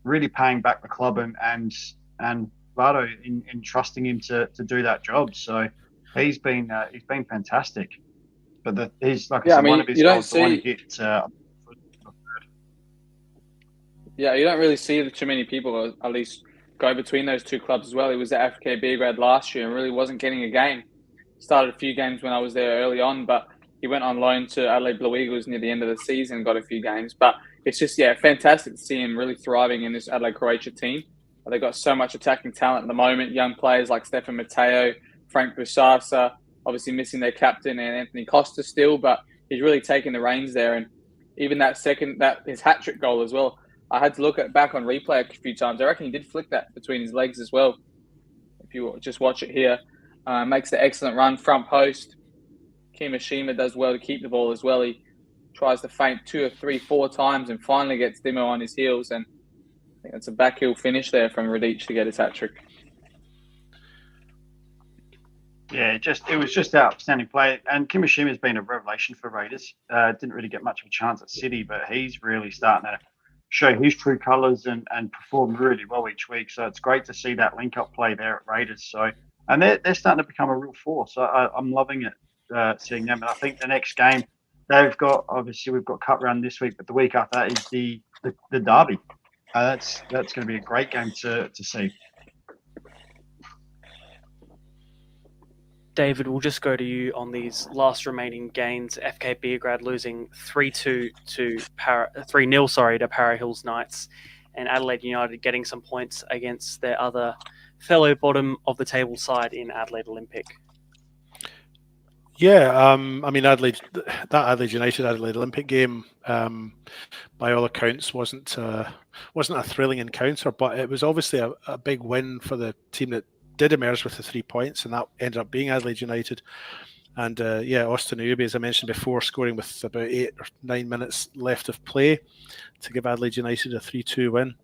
really paying back the club and Vado in trusting him to do that job. So he's been fantastic. But he's like I said, one of his goals, the one he hit. Yeah, you don't really see too many people, at least, go between those two clubs as well. He was at FK Beograd last year and really wasn't getting a game. Started a few games when I was there early on, but he went on loan to Adelaide Blue Eagles near the end of the season and got a few games. But it's just, fantastic to see him really thriving in this Adelaide Croatia team. They've got so much attacking talent at the moment. Young players like Stefan Mateo, Frank Busasa, obviously missing their captain and Anthony Costa still, but he's really taken the reins there. And even his hat-trick goal as well, I had to look back on replay a few times. I reckon he did flick that between his legs as well. If you just watch it here, makes the excellent run, front post. Kimishima does well to keep the ball as well. He tries to feint 2 or 3, 4 times and finally gets Dimo on his heels. And I think it's a backheel finish there from Radic to get his hat-trick. Yeah, it was just outstanding play. And Kimishima's been a revelation for Raiders. Didn't really get much of a chance at City, but he's really starting to show his true colours and perform really well each week. So it's great to see that link-up play there at Raiders. So, and they're starting to become a real force. I'm loving it, seeing them. And I think the next game we've got cup round this week, but the week after that is the derby. That's going to be a great game to see. David, we'll just go to you on these last remaining games. FK Beograd losing 3-0 to Para Hills Knights, and Adelaide United getting some points against their other fellow bottom of the table side in Adelaide Olympic. Yeah, I mean, that Adelaide United Adelaide Olympic game, by all accounts, wasn't a thrilling encounter, but it was obviously a big win for the team that did emerge with the 3 points, and that ended up being Adelaide United. And Austin Ubi, as I mentioned before, scoring with about 8 or 9 minutes left of play to give Adelaide United a 3-2 win.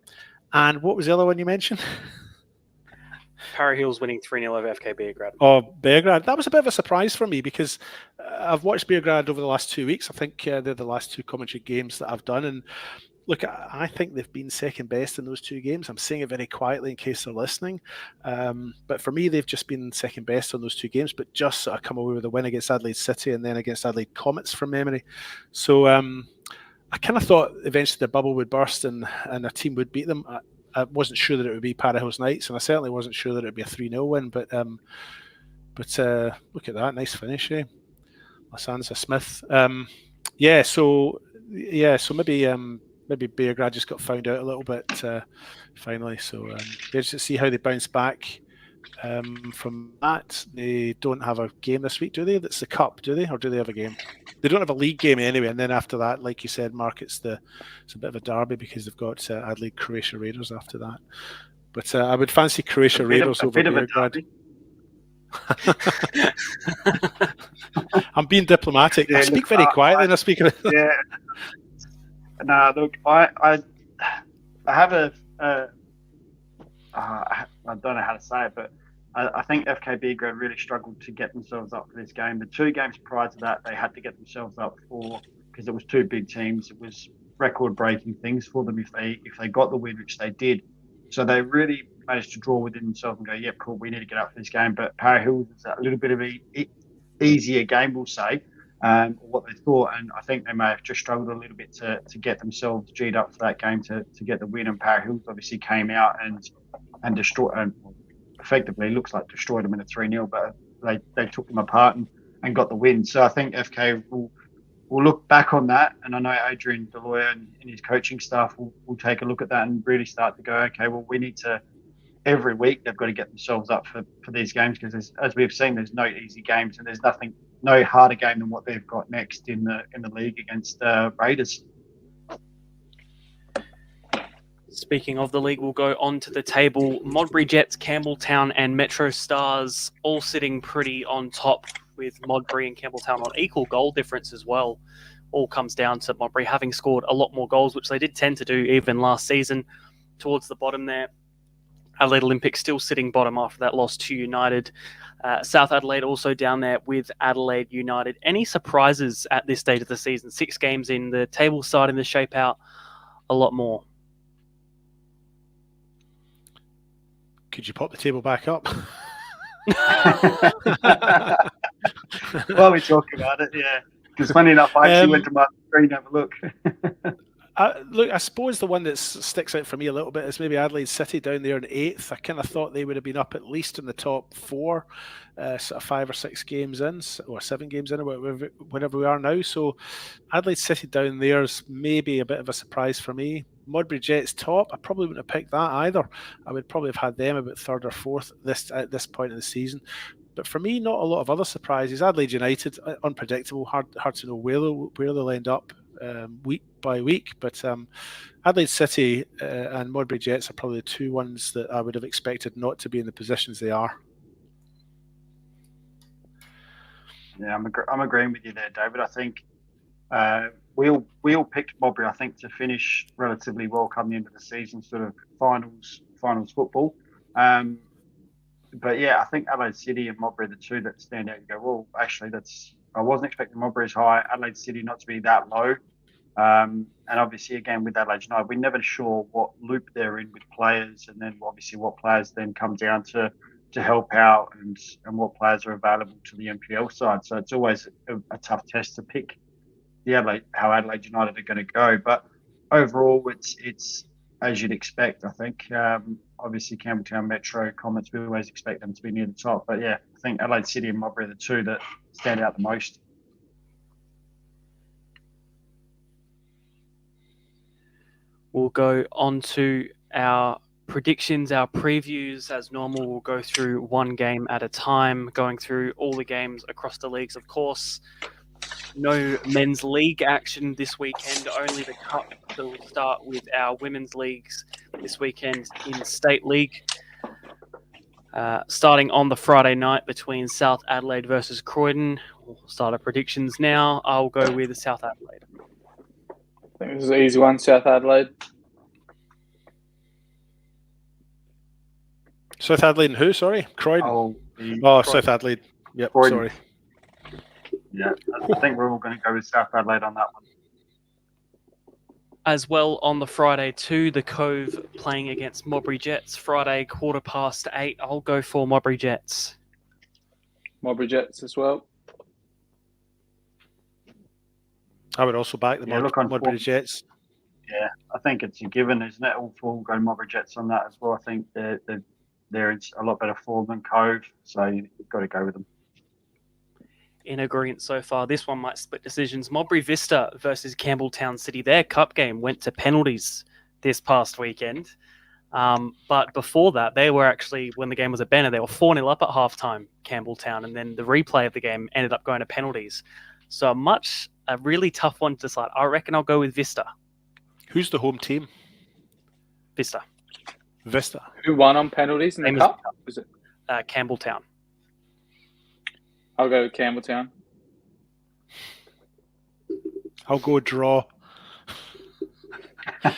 And what was the other one you mentioned? Para Hills winning 3-0 over FK Beograd. Oh, Beograd. That was a bit of a surprise for me because I've watched Beograd over the last 2 weeks. I think they're the last 2 commentary games that I've done. And look, I think they've been second best in those 2 games. I'm saying it very quietly in case they're listening. But for me, they've just been second best on those 2 games, but just sort of come away with a win against Adelaide City and then against Adelaide Comets from memory. So I kind of thought eventually the bubble would burst and a team would beat them. I wasn't sure that it would be Para Hills Knights, and I certainly wasn't sure that it would be a 3-0 win. But look at that, nice finish, eh? Lasanza Smith. So maybe Beograd just got found out a little bit finally. So just to see how they bounce back from that. They don't have a game this week, do they? That's the Cup, do they? Or do they have a game? They don't have a league game anyway. And then after that, like you said, Mark, it's a bit of a derby because they've got Adelaide Croatia Raiders after that. But I would fancy Croatia Raiders over Beograd. I'm being diplomatic. I speak very quietly and I speak. Yeah. No, look, I have I don't know how to say it, but I think FK Beograd really struggled to get themselves up for this game. The 2 games prior to that, they had to get themselves up for because it was 2 big teams. It was record-breaking things for them if they got the win, which they did. So they really managed to draw within themselves and go, "Yep, cool, we need to get up for this game." But Para Hills is a little bit of an easier game, we'll say. What they thought, and I think they may have just struggled a little bit to get themselves G'd up for that game to get the win. And Para Hills obviously came out and destroyed, and effectively looks like destroyed them in a 3-0, but they took them apart and got the win. So I think FK will look back on that, and I know Adrian Deloyer and his coaching staff will take a look at that and really start to go, okay, well, we need to, every week they've got to get themselves up for these games because as we've seen, there's no easy games and there's no harder game than what they've got next in the league against Raiders. Speaking of the league, we'll go on to the table. Modbury Jets, Campbelltown and Metro Stars all sitting pretty on top with Modbury and Campbelltown on equal goal difference as well. All comes down to Modbury having scored a lot more goals, which they did tend to do even last season. Towards the bottom there, Adelaide Olympic still sitting bottom after that loss to United. South Adelaide also down there with Adelaide United. Any surprises at this stage of the season? 6 games in, the table starting to shape out a lot more. Could you pop the table back up? While we talk about it, yeah. Because funny enough, I actually went to my screen to have a look. Look, I suppose the one that sticks out for me a little bit is maybe Adelaide City down there in 8th. I kind of thought they would have been up at least in the top 4, sort of 5 or 6 games in, or 7 games in, or wherever we are now. So Adelaide City down there is maybe a bit of a surprise for me. Modbury Jets top, I probably wouldn't have picked that either. I would probably have had them about 3rd or 4th at this point in the season. But for me, not a lot of other surprises. Adelaide United, unpredictable, hard to know where they'll end up week by week. But Adelaide City and Modbury Jets are probably the 2 ones that I would have expected not to be in the positions they are. Yeah, I'm agreeing with you there, David. I think we all picked Modbury, I think, to finish relatively well come the end of the season, sort of finals football. But yeah, I think Adelaide City and Modbury are the 2 that stand out. You go, well, actually, I wasn't expecting Modbury as high, Adelaide City not to be that low. And obviously, again, with Adelaide United, we're never sure what loop they're in with players, and then obviously what players then come down to help out, and what players are available to the NPL side. So it's always a tough test to pick how Adelaide United are going to go. But overall, it's as you'd expect, I think. Obviously, Campbelltown Metro Comets, we always expect them to be near the top. But yeah, I think Adelaide City and Modbury are the 2 that stand out the most. We'll go on to our predictions, our previews. As normal, we'll go through one game at a time, going through all the games across the leagues, of course. No men's league action this weekend, only the cup. So we'll start with our women's leagues this weekend in State League. Starting on the Friday night between South Adelaide versus Croydon. We'll start our predictions now. I'll go with South Adelaide. I think this is an easy one, South Adelaide. South Adelaide and who? Sorry, Croydon. Croydon. South Adelaide. Yep, Croydon. Sorry. Yeah, I think we're all going to go with South Adelaide on that one. As well on the Friday too, the Cove playing against Modbury Jets. Friday, 8:15. I'll go for Modbury Jets. Modbury Jets as well. I would also back the Modbury Jets. Yeah, I think it's a given, isn't it? All 4 will go Modbury Jets on that as well. I think they're in a lot better form than Cove, so you've got to go with them. In agreement so far. This one might split decisions. Modbury Vista versus Campbelltown City. Their cup game went to penalties this past weekend. But before that, they were actually, when the game was a banner, they were 4-0 up at halftime, Campbelltown, and then the replay of the game ended up going to penalties. So a really tough one to decide. I reckon I'll go with Vista. Who's the home team? Vista. Who won on penalties in the cup? Was it Campbelltown? I'll go with Campbelltown. I'll go draw. Look,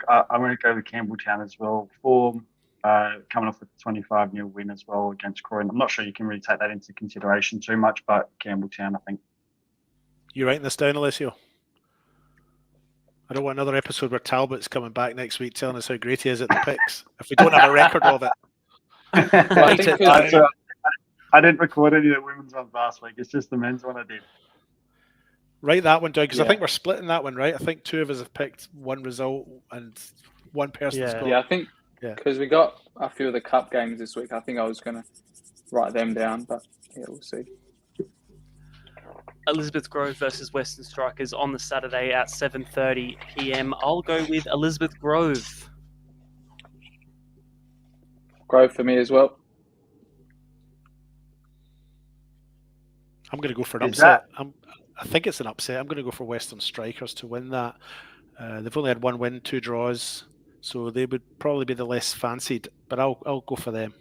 I'm going to go with Campbelltown as well. Form coming off with a 25-0 win as well against Croydon. I'm not sure you can really take that into consideration too much, but Campbelltown, I think. You writing this down, Alessio? I don't want another episode where Talbot's coming back next week telling us how great he is at the picks if we don't have a record of it. Well, I didn't record any of the women's ones last week. It's just the men's one I did. Write that one down, because I think we're splitting that one, right? I think 2 of us have picked one result and one person's got. Yeah, I think because we got a few of the cup games this week, I think I was going to write them down, but yeah, we'll see. Elizabeth Grove versus Western Strikers on the Saturday at 7:30 p.m. I'll go with Elizabeth Grove. Grove for me as well. I'm going to go for an upset. I think it's an upset. I'm going to go for Western Strikers to win that. They've only had 1 win, 2 draws, so they would probably be the less fancied, but I'll go for them.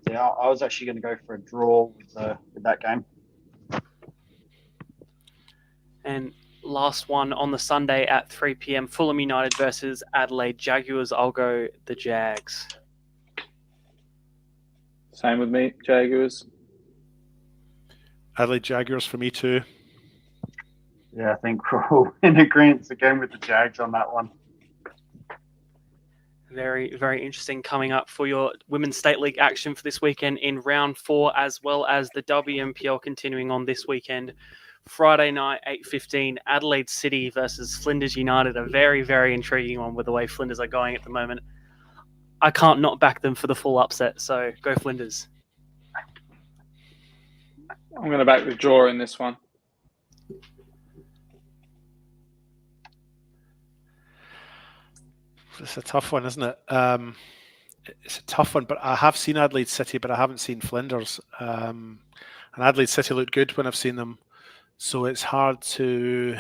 Yeah, I was actually going to go for a draw with that game. And last one on the Sunday at 3 p.m. Fulham United versus Adelaide Jaguars. I'll go the Jags. Same with me, Jaguars. Adelaide Jaguars for me too. Yeah, I think we're all in agreement again with the Jags on that one. Very, very interesting coming up for your Women's State League action for this weekend in round 4, as well as the WMPL continuing on this weekend. Friday night, 8:15, Adelaide City versus Flinders United. A very, very intriguing one with the way Flinders are going at the moment. I can't not back them for the full upset, so go Flinders. I'm going to back the draw in this one. It's a tough one, isn't it? It's a tough one, but I have seen Adelaide City, but I haven't seen Flinders. And Adelaide City looked good when I've seen them, so it's hard to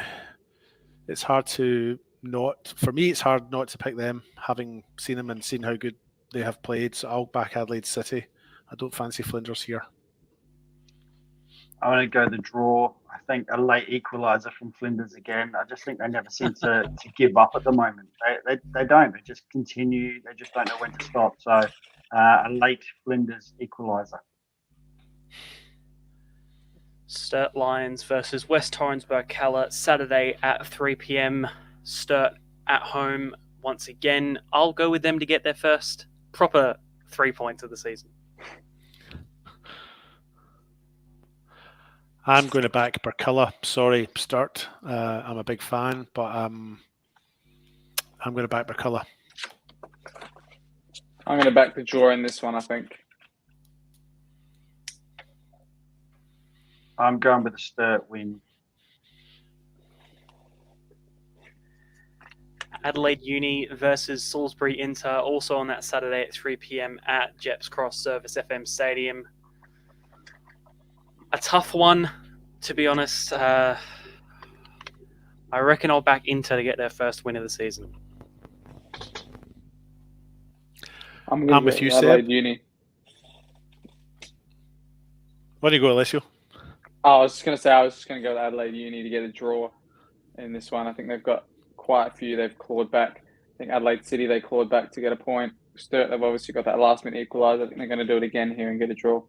not. For me, it's hard not to pick them, having seen them and seen how good they have played. So I'll back Adelaide City. I don't fancy Flinders here. I'm going to go the draw. I think a late equaliser from Flinders again. I just think they never seem to give up at the moment. They don't. They just continue. They just don't know when to stop. So a late Flinders equaliser. Sturt Lions versus West Torrensburg Calla, Saturday at 3 p.m. Sturt at home once again. I'll go with them to get their first proper 3 points of the season. I'm going to back Burkilla. Sorry, Sturt. I'm a big fan, but I'm going to back Burkilla. I'm going to back the draw in this one, I think. I'm going with the Sturt win. Adelaide Uni versus Salisbury Inter, also on that Saturday at 3 p.m. at Jeps Cross Service FM Stadium. A tough one, to be honest. I reckon I'll back Inter to get their first win of the season. I'm with you, Adelaide Seb. Uni. Where do you go, Alessio? I was just going to go to Adelaide Uni to get a draw in this one. I think they've got quite a few they've clawed back. I think Adelaide City, they clawed back to get a point. Sturt, they've obviously got that last-minute equaliser. I think they're going to do it again here and get a draw.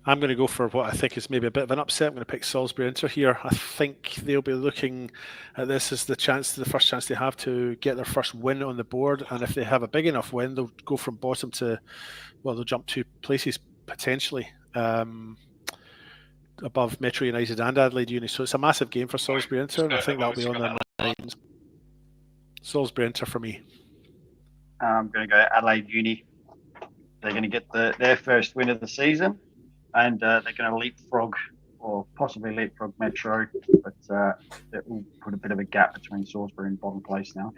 I'm going to go for what I think is maybe a bit of an upset. I'm going to pick Salisbury Inter here. I think they'll be looking at this as the first chance they have to get their first win on the board. And if they have a big enough win, they'll go from bottom to, well, they'll jump 2 places potentially above Metro United and Adelaide Uni. So it's a massive game for Salisbury Inter, and I think that'll be on their minds. Salisbury Inter for me. I'm going to go Adelaide Uni. They're going to get their first win of the season, and they're going to leapfrog, or possibly leapfrog Metro, but it will put a bit of a gap between Salisbury and bottom place now.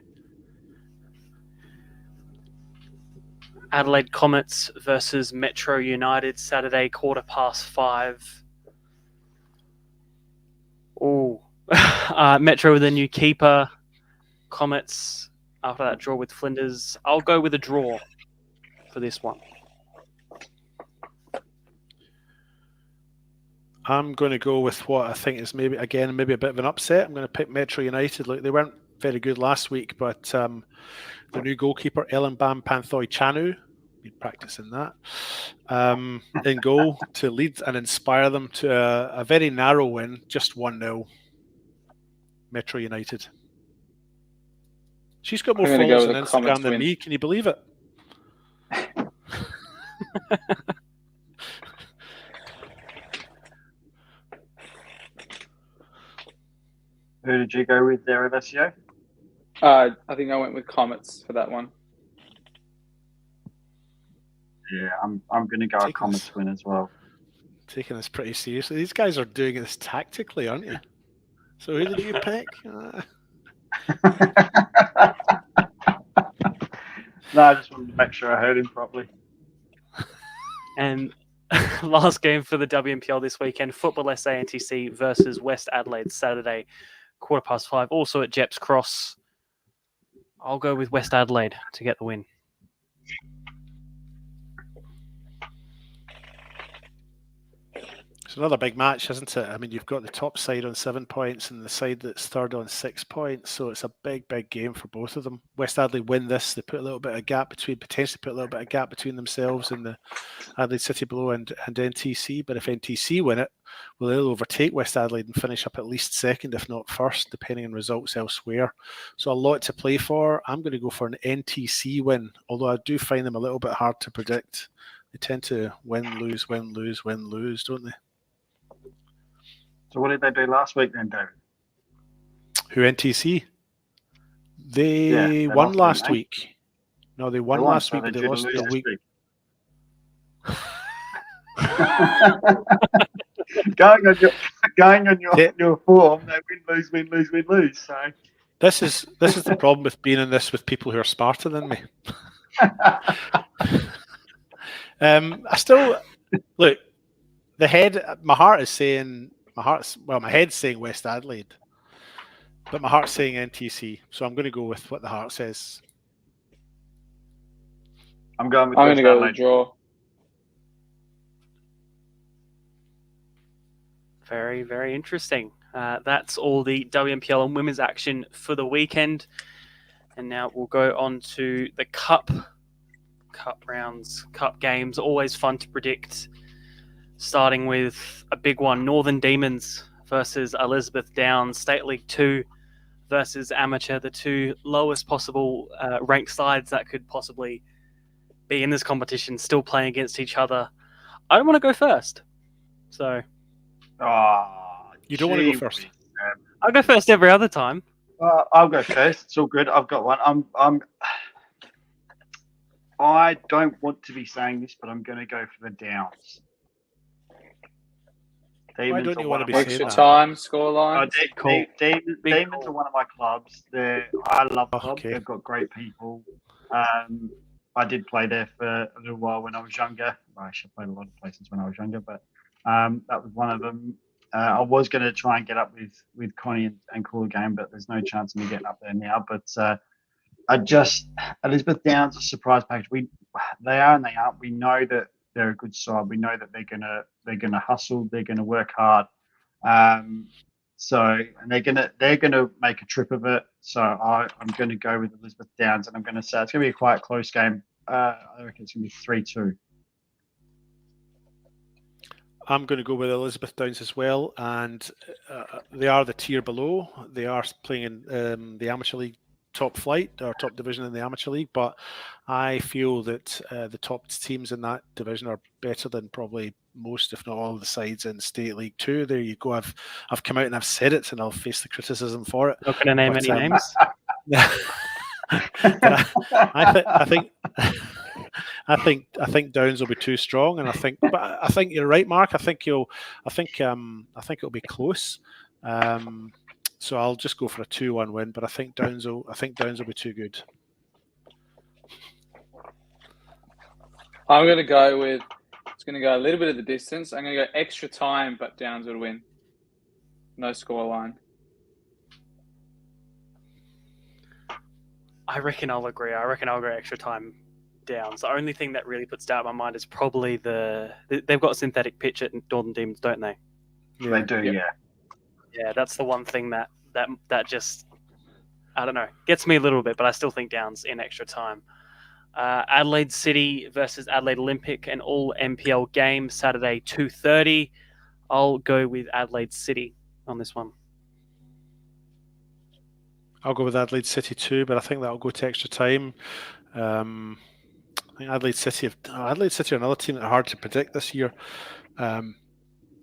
Adelaide Comets versus Metro United, Saturday, 5:15. Oh, Metro with a new keeper. Comets after that draw with Flinders. I'll go with a draw for this one. I'm going to go with what I think is maybe a bit of an upset. I'm going to pick Metro United. Look, they weren't very good last week, but the new goalkeeper, Ellenbam Panthoy Chanu, been practicing that, in goal to lead and inspire them to a very narrow win, just 1-0. Metro United. She's got more followers on Instagram than me. Can you believe it? Who did you go with there, Alessio? I think I went with Comets for that one. Yeah, I'm going to go a Comets win as well. Taking this pretty seriously. These guys are doing this tactically, aren't you? So who did you pick? No, I just wanted to make sure I heard him properly. And last game for the WMPL this weekend, Football SANTC versus West Adelaide, Saturday, 5:15, also at Jeps Cross. I'll go with West Adelaide to get the win. It's another big match, isn't it? I mean, you've got the top side on 7 points and the side that's third on 6 points. So it's a big, big game for both of them. West Adelaide win this, they put a little bit of gap between, potentially put a little bit of gap between themselves and the Adelaide City below and NTC. But if NTC win it, well, they'll overtake West Adelaide and finish up at least second, if not first, depending on results elsewhere. So a lot to play for. I'm going to go for an NTC win, although I do find them a little bit hard to predict. They tend to win, lose, win, lose, win, lose, don't they? So what did they do last week then, David? Who, NTC? They won last week. No, they won last week, but they lost the week. going on your form, they win, lose. So this is the problem with being in this with people who are smarter than me. I still look. My head's saying West Adelaide, but my heart's saying NTC. So I'm going to go with what the heart says. I'm going with the draw. Very, very interesting. That's all the WNPL and women's action for the weekend. And now we'll go on to the Cup rounds, Cup games. Always fun to predict. Starting with a big one, Northern Demons versus Elizabeth Downs, State League 2 versus Amateur, the two lowest possible ranked sides that could possibly be in this competition, still playing against each other. I don't want to go first. So... you don't want to go first? I'll go first every other time. I'll go first. It's all good. I've got one. I don't want to be saying this, but I'm going to go for the Downs. Why don't you want to be saying that? Time, scoreline. Demons are one of my clubs. I love the club. They've got great people. I did play there for a little while when I was younger. I actually played a lot of places when I was younger, but that was one of them. I was going to try and get up with Connie and call a game, but there's no chance of me getting up there now. But Elizabeth Downs, a surprise package. They are and they aren't. We know that they're a good side. We know that they're gonna hustle. They're gonna work hard. And they're gonna make a trip of it. So I'm gonna go with Elizabeth Downs, and I'm gonna say it's gonna be a quite close game. I reckon it's gonna be 3-2. I'm going to go with Elizabeth Downs as well, and they are the tier below. They are playing in the Amateur League top flight or top division in the Amateur League, but I feel that the top teams in that division are better than probably most, if not all, of the sides in State League 2. There you go. I've come out and I've said it, and I'll face the criticism for it. Not going to name any names. I think Downs will be too strong, and I think you're right, Mark. I think it'll be close. So I'll just go for a 2-1 win, but I think Downs will be too good. I'm going to go with. It's going to go a little bit of the distance. I'm going to go extra time, but Downs will win. No scoreline. I reckon I'll agree. I reckon I'll go extra time Downs. The only thing that really puts doubt in my mind is probably they've got a synthetic pitch at Northern Demons, don't they? Yeah, they do, yeah. Yeah, that's the one thing that just, I don't know, gets me a little bit, but I still think Downs in extra time. Adelaide City versus Adelaide Olympic, an all NPL game, Saturday 2:30. I'll go with Adelaide City on this one. I'll go with Adelaide City too, but I think that'll go to extra time. I think Adelaide City are another team that are hard to predict this year.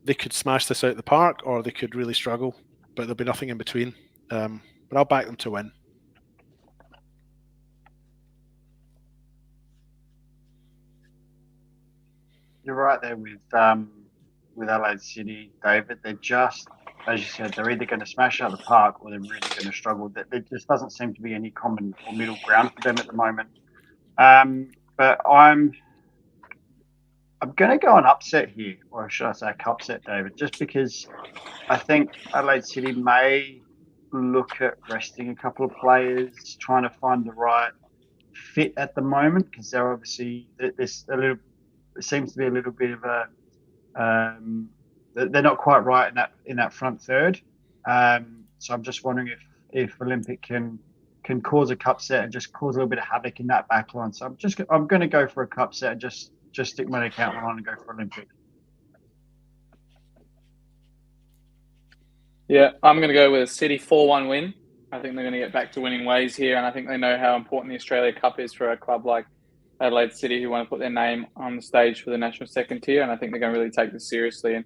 They could smash this out of the park, or they could really struggle, but there'll be nothing in between. But I'll back them to win. You're right there with Adelaide City, David. They're just, as you said, they're either going to smash out the park or they're really going to struggle. There just doesn't seem to be any common or middle ground for them at the moment. But I'm going to go an upset here, or should I say a cupset, David, just because I think Adelaide City may look at resting a couple of players, trying to find the right fit at the moment, because they're obviously, there's a little, it seems to be a little bit of a they're not quite right in that front third. So I'm just wondering if Olympic can cause a cup set and just cause a little bit of havoc in that back line. So I'm going to go for a cup set and just stick my account on and go for Olympic. Yeah, I'm going to go with a City 4-1 win. I think they're going to get back to winning ways here, and I think they know how important the Australia Cup is for a club like Adelaide City, who want to put their name on the stage for the national second tier, and I think they're going to really take this seriously and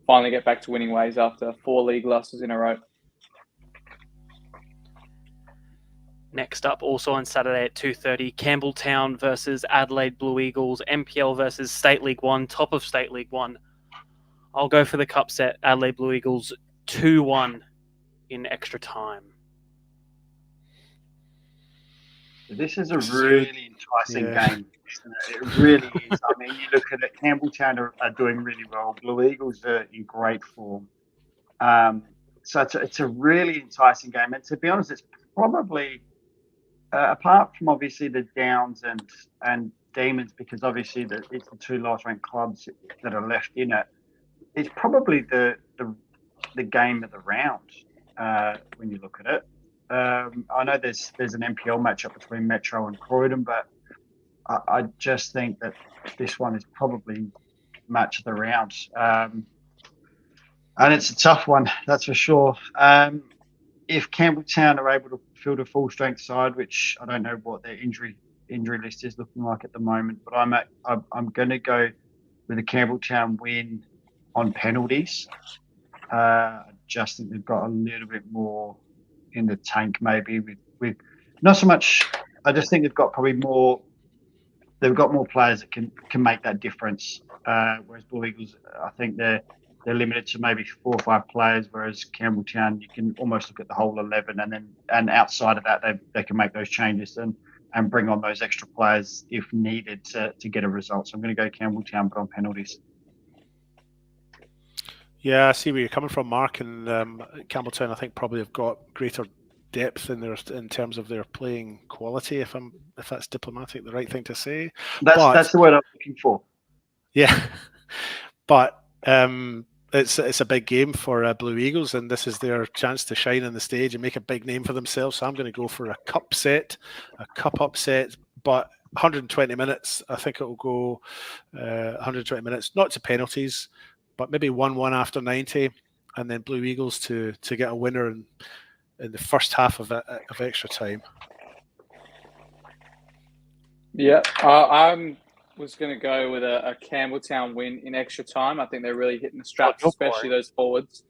finally get back to winning ways after 4 league losses in a row. Next up, also on Saturday at 2:30, Campbelltown versus Adelaide Blue Eagles, MPL versus State League 1, top of State League 1. I'll go for the cup set, Adelaide Blue Eagles 2-1 in extra time. This is a really enticing game, isn't it? It really is. I mean, you look at it, Campbelltown are doing really well. Blue Eagles are in great form. So it's a really enticing game. And to be honest, it's probably, apart from obviously the Downs and Demons, because obviously it's the 2 last ranked clubs that are left in it, it's probably the game of the round when you look at it. I know there's an MPL matchup between Metro and Croydon, but I just think that this one is probably match of the round. And it's a tough one, that's for sure. If Campbelltown are able to field a full strength side, which I don't know what their injury list is looking like at the moment, but I'm going to go with a Campbelltown win on penalties. I just think they've got a little bit more in the tank, maybe with not so much. I just think they've got more players that can make that difference. Whereas Blue Eagles, I think they're limited to maybe 4 or 5 players, whereas Campbelltown, you can almost look at the whole 11, and outside of that, they can make those changes and bring on those extra players if needed to get a result. So I'm going to go Campbelltown, but on penalties. Yeah, I see where you're coming from, Mark. And Campbelltown, I think, probably have got greater depth in terms of their playing quality. If that's diplomatic, the right thing to say. That's the word I'm looking for. Yeah, but it's a big game for Blue Eagles, and this is their chance to shine on the stage and make a big name for themselves. So I'm going to go for a cup upset, but 120 minutes. I think it will go 120 minutes, not to penalties, but maybe 1-1 after 90, and then Blue Eagles to get a winner in the first half of extra time. Yeah, I was going to go with a Campbelltown win in extra time. I think they're really hitting the straps, especially those forwards.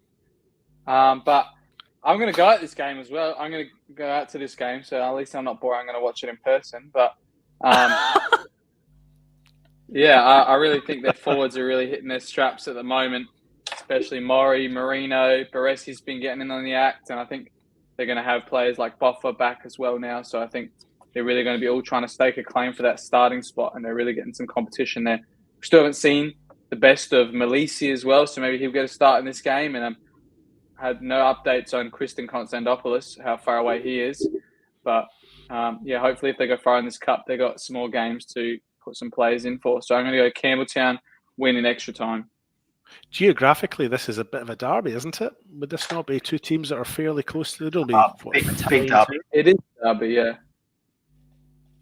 But I'm going to go at this game as well. I'm going to go out to this game, so at least I'm not bored. I'm going to watch it in person. But yeah, I really think their forwards are really hitting their straps at the moment, especially Maury, Marino, Baresi's been getting in on the act, and I think they're going to have players like Boffa back as well now. So I think they're really going to be all trying to stake a claim for that starting spot, and they're really getting some competition there. We still haven't seen the best of Malisi as well, so maybe he'll get a start in this game. And I had no updates on Kristen Konstantopoulos, how far away he is. But yeah, hopefully if they go far in this cup, they got some more games to put some players in for. So I'm going to go Campbelltown win in extra time. Geographically, this is a bit of a derby, isn't it? Would this not be 2 teams that are fairly close to the big derby? It is a derby, yeah.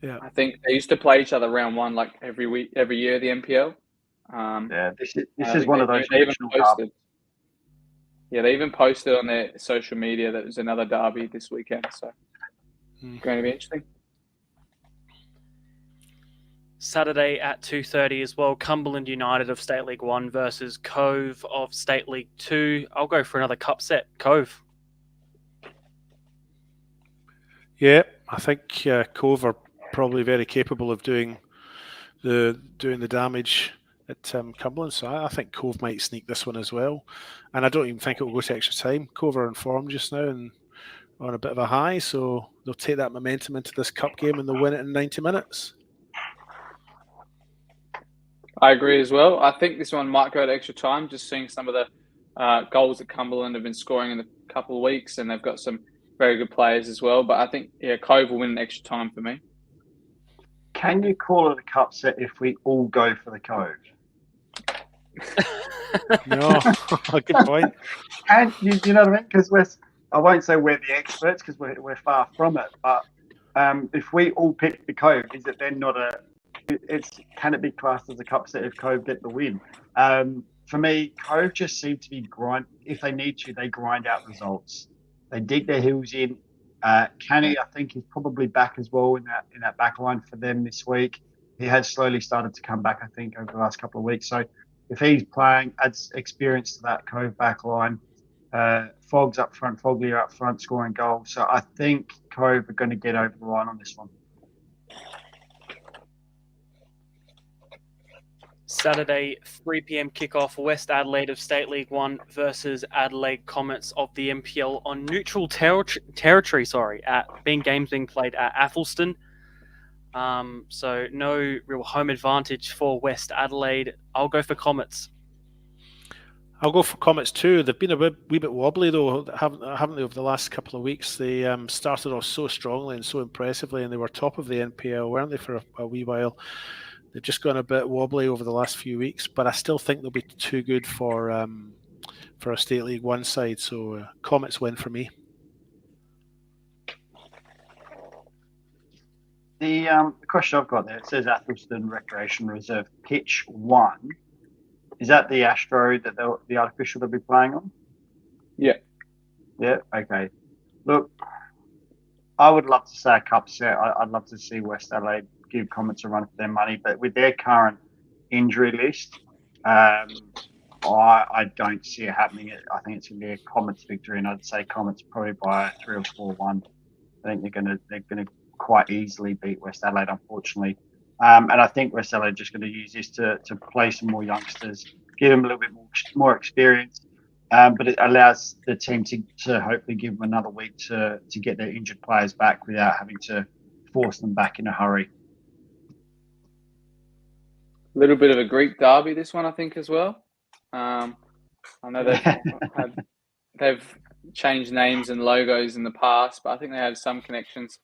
Yeah, I think they used to play each other round 1 like every year, the MPL. Yeah, this is one of those regional derbies. Yeah, they even posted on their social media that there's another derby this weekend. So it's going to be interesting. Saturday at 2:30 as well, Cumberland United of State League 1 versus Cove of State League 2. I'll go for another cup set. Cove. Yeah, I think Cove are probably very capable of doing the damage at Cumberland. So I think Cove might sneak this one as well. And I don't even think it will go to extra time. Cove are in form just now and on a bit of a high, so they'll take that momentum into this cup game and they'll win it in 90 minutes. I agree as well. I think this one might go to extra time, just seeing some of the goals that Cumberland have been scoring in a couple of weeks, and they've got some very good players as well. But I think, yeah, Cove will win in extra time for me. Can you call it a cup set if we all go for the Cove? No, good point. And you know what I mean? Because I won't say we're the experts because we're far from it. But if we all pick the Cove, is it then not a? Can it be classed as a cup set if Cove get the win? For me, Cove just seem to be grind. If they need to, they grind out results. They dig their heels in. Canny, I think, is probably back as well in that back line for them this week. He has slowly started to come back, I think, over the last couple of weeks. So if he's playing, adds experience to that Cove back line. Fogg's up front, Foglier up front, scoring goals. So I think Cove are going to get over the line on this one. Saturday, 3 p.m. kickoff, West Adelaide of State League 1 versus Adelaide Comets of the NPL on neutral territory, games being played at Athelston. So no real home advantage for West Adelaide. I'll go for Comets. I'll go for Comets too. They've been a wee bit wobbly though, haven't they, over the last couple of weeks? They started off so strongly and so impressively, and they were top of the NPL, weren't they, for a wee while? They've just gone a bit wobbly over the last few weeks, but I still think they'll be too good for a State League 1 side. So Comets win for me. The question I've got there, it says Athelston Recreation Reserve Pitch 1. Is that the Astro that the artificial they'll be playing on? Yeah. Yeah, okay. Look, I would love to say a cup set. I'd love to see West Adelaide give Comets a run for their money, but with their current injury list, I don't see it happening. I think it's going to be a Comets victory, and I'd say Comets probably by 3 or 4-1. I think they're going to quite easily beat West Adelaide, unfortunately. And I think West Adelaide are just going to use this to play some more youngsters, give them a little bit more experience. But it allows the team to hopefully give them another week to get their injured players back without having to force them back in a hurry. A little bit of a Greek derby, this one, I think, as well. I know they've changed names and logos in the past, but I think they had some connections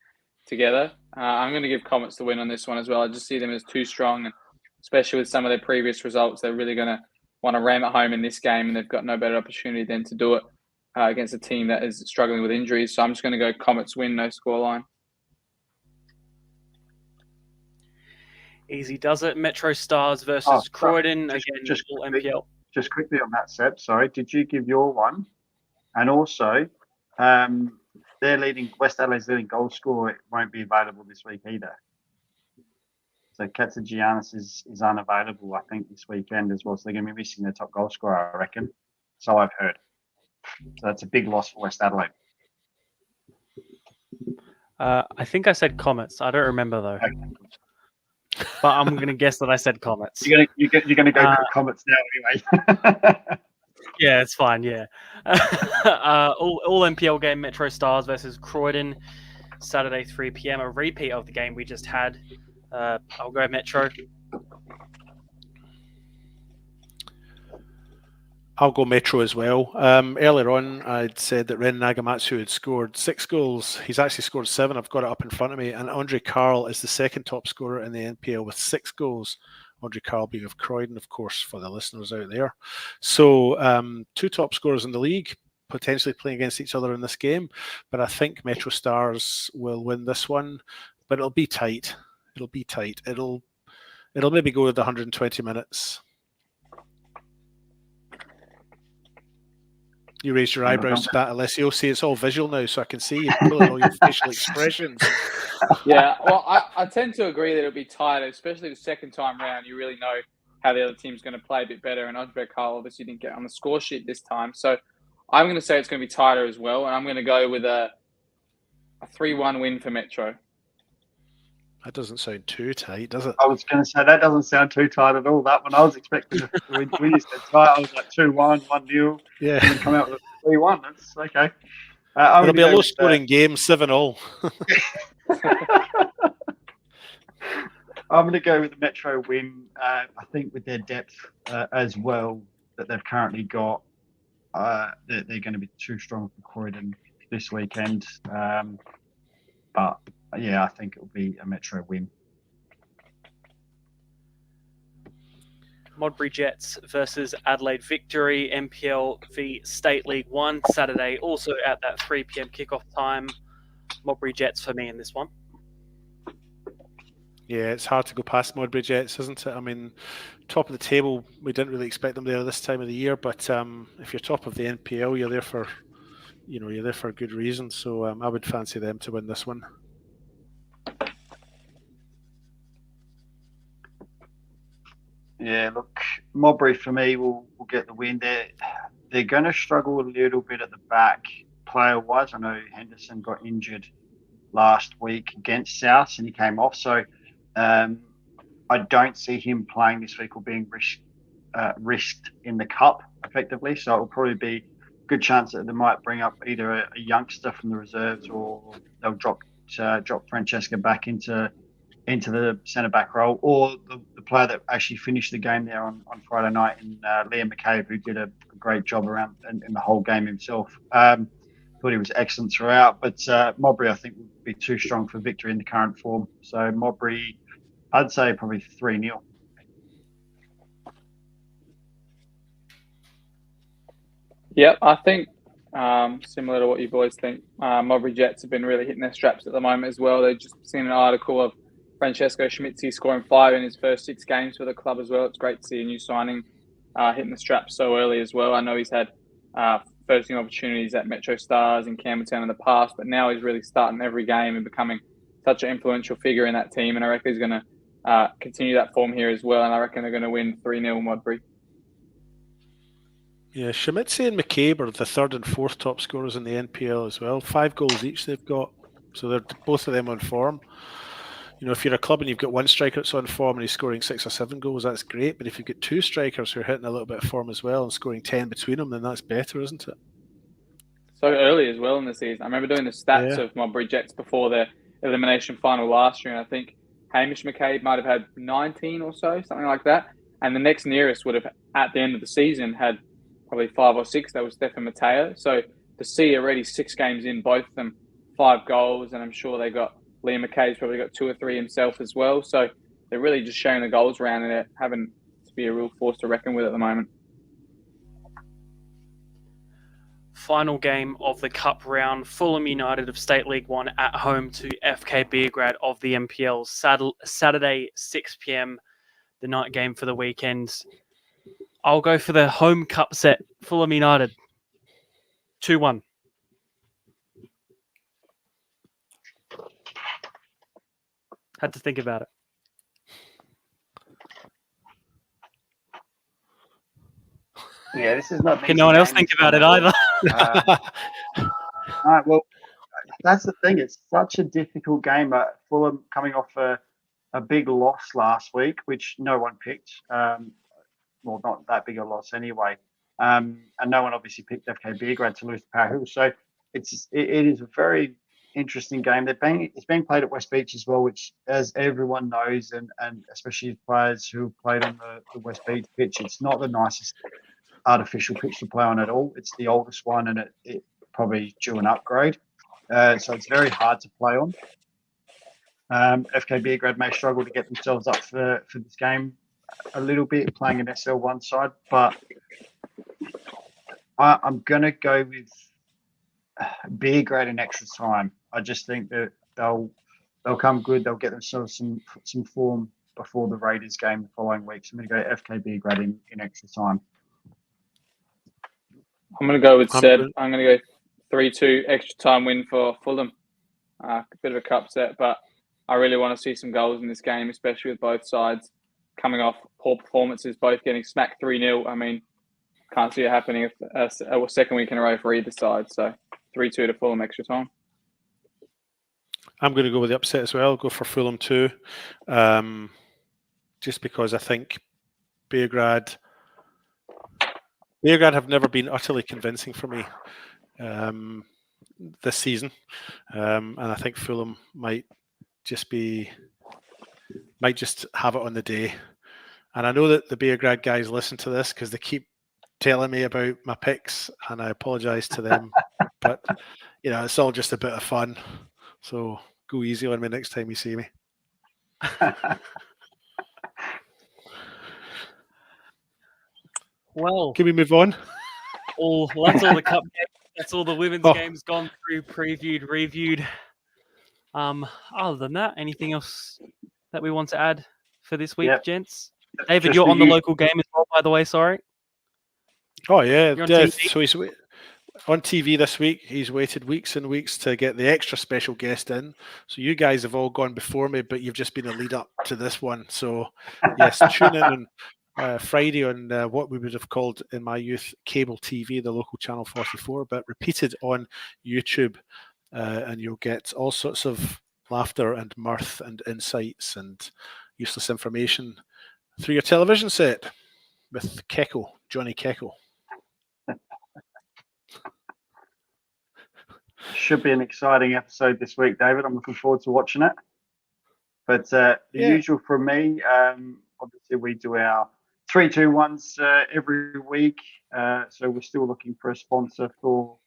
together. I'm going to give Comets the win on this one as well. I just see them as too strong, and especially with some of their previous results, they're really going to want to ram it home in this game, and they've got no better opportunity than to do it against a team that is struggling with injuries. So I'm just going to go Comets win, no scoreline. Easy does it. Metro Stars versus Croydon. Just NPL. Just quickly on that, Seb, sorry, did you give your one? And also, West Adelaide's leading goal scorer won't be available this week either. So Katsagiannis is unavailable, I think, this weekend as well. So they're going to be missing their top goal scorer, I reckon. So I've heard. So that's a big loss for West Adelaide. I think I said Comets. I don't remember though. Okay. But I'm going to guess that I said Comets. You're going to go Comets now anyway. Yeah, it's fine. Yeah. all NPL game, Metro Stars versus Croydon, Saturday 3 p.m. A repeat of the game we just had. I'll go Metro. I'll go Metro as well. Earlier on, I'd said that Ren Nagamatsu had scored 6 goals. He's actually scored 7. I've got it up in front of me. And Andre Carl is the second top scorer in the NPL with 6 goals. Andre Carl being of Croydon, of course, for the listeners out there. So 2 top scorers in the league, potentially playing against each other in this game. But I think Metro Stars will win this one. But it'll be tight. It'll maybe go with 120 minutes. You raised your eyebrows to that, Alessio. See, it's all visual now, so I can see you pulling all your facial expressions. Yeah, well, I tend to agree that it'll be tighter, especially the second time round. You really know how the other team's going to play a bit better, and Andre Carl obviously didn't get on the score sheet this time. So I'm going to say it's going to be tighter as well, and I'm going to go with a 3-1 win for Metro. That doesn't sound too tight, does it? I was going to say, that doesn't sound too tight at all. That one, I was expecting, when you said tight, I was like 2-1, 1-0. Yeah. And come out with a 3-1. That's okay. It'll be a low-scoring game, 7-all. I'm going to go with the Metro win. I think with their depth as well that they've currently got, they're going to be too strong for Croydon this weekend. But yeah, I think it'll be a Metro win. Modbury Jets versus Adelaide Victory, NPL v State League 1, Saturday, also at that 3 p.m. kickoff time. Modbury Jets for me in this one. Yeah, it's hard to go past Modbury Jets, isn't it? I mean, top of the table, we didn't really expect them there this time of the year, but if you're top of the NPL, you're there for a good reason. So I would fancy them to win this one. Yeah, look, Modbury for me will get the win. They're going to struggle a little bit at the back player-wise. I know Henderson got injured last week against South and he came off. So I don't see him playing this week or being risked in the cup effectively. So it will probably be a good chance that they might bring up either a youngster from the reserves or they'll drop Francesca back into the centre back role, or the player that actually finished the game there on Friday night in Liam McCabe, who did a great job around in the whole game himself. Thought he was excellent throughout, but Modbury I think would be too strong for victory in the current form. So Modbury, I'd say probably 3-0. Yep, I think similar to what you boys think. Modbury Jets have been really hitting their straps at the moment as well. They've just seen an article of Francesco Schmitzi scoring 5 in his first 6 games for the club as well. It's great to see a new signing hitting the straps so early as well. I know he's had first-team opportunities at Metro Stars and Campbelltown in the past, but now he's really starting every game and becoming such an influential figure in that team. And I reckon he's going to continue that form here as well. And I reckon they're going to win 3-0 Modbury. Yeah, Schmitzi and McCabe are the third and fourth top scorers in the NPL as well. 5 goals each they've got. So they're both of them on form. You know, if you're a club and you've got one striker that's on form and he's scoring 6 or 7 goals, that's great. But if you've got 2 strikers who are hitting a little bit of form as well and scoring 10 between them, then that's better, isn't it? So early as well in the season. I remember doing the stats of Modbury Jets before their elimination final last year, and I think Hamish McCabe might have had 19 or so, something like that. And the next nearest would have, at the end of the season, had probably 5 or 6. That was Stefan Mateo. So to see already 6 games in, both of them 5 goals, and I'm sure they got Liam McKay's probably got 2 or 3 himself as well. So they're really just showing the goals around and they're having to be a real force to reckon with at the moment. Final game of the Cup round, Fulham United of State League 1 at home to FK Beograd of the NPL, Saturday 6 p.m, the night game for the weekend. I'll go for the home cup set, Fulham United, 2-1. Had to think about it. Yeah, this is not. Can no one else think about it either? All right, well, that's the thing. It's such a difficult game. Fulham coming off a big loss last week, which no one picked. Well, not that big a loss anyway. And no one obviously picked FK Beograd to lose to Power Hill. So it is a very interesting game. It's being played at West Beach as well, which, as everyone knows, and especially players who played on the West Beach pitch, it's not the nicest artificial pitch to play on at all. It's the oldest one, and it probably due an upgrade. So it's very hard to play on. FK Beograd may struggle to get themselves up for this game a little bit, playing an SL1 side, but I'm going to go with Beograd in extra time. I just think that they'll come good. They'll get themselves some form before the Raiders game the following week. So I'm going to go FK Beograd in extra time. I'm going to go with Seb. I'm going to go 3-2 extra time win for Fulham. A bit of a cup set, but I really want to see some goals in this game, especially with both sides coming off poor performances, both getting smacked 3-0. I mean, can't see it happening a second week in a row for either side. So 3-2 to Fulham extra time. I'm going to go with the upset as well. Go for Fulham too, just because I think Beograd have never been utterly convincing for me this season, and I think Fulham might just have it on the day. And I know that the Beograd guys listen to this because they keep telling me about my picks, and I apologise to them. But it's all just a bit of fun. So go easy on me next time you see me. Well, Can we move on? that's all the cup games. That's all the women's Oh. games gone through, previewed, reviewed. Other than that, anything else that we want to add for this week, Yep. gents? David, Just you're the on the usual- local game as well, by the way. Sorry. Oh yeah, You're on yeah. TV? So he's on TV this week. He's waited weeks and weeks to get the extra special guest in. So you guys have all gone before me, but you've just been a lead up to this one. So yes, tune in on Friday on what we would have called in my youth cable TV, the local channel 44, but repeated on YouTube, and you'll get all sorts of laughter and mirth and insights and useless information through your television set with Johnny Keckle. Should be an exciting episode this week, David. I'm looking forward to watching it. But the usual from me, obviously we do our 3-2-1s every week. So we're still looking for a sponsor for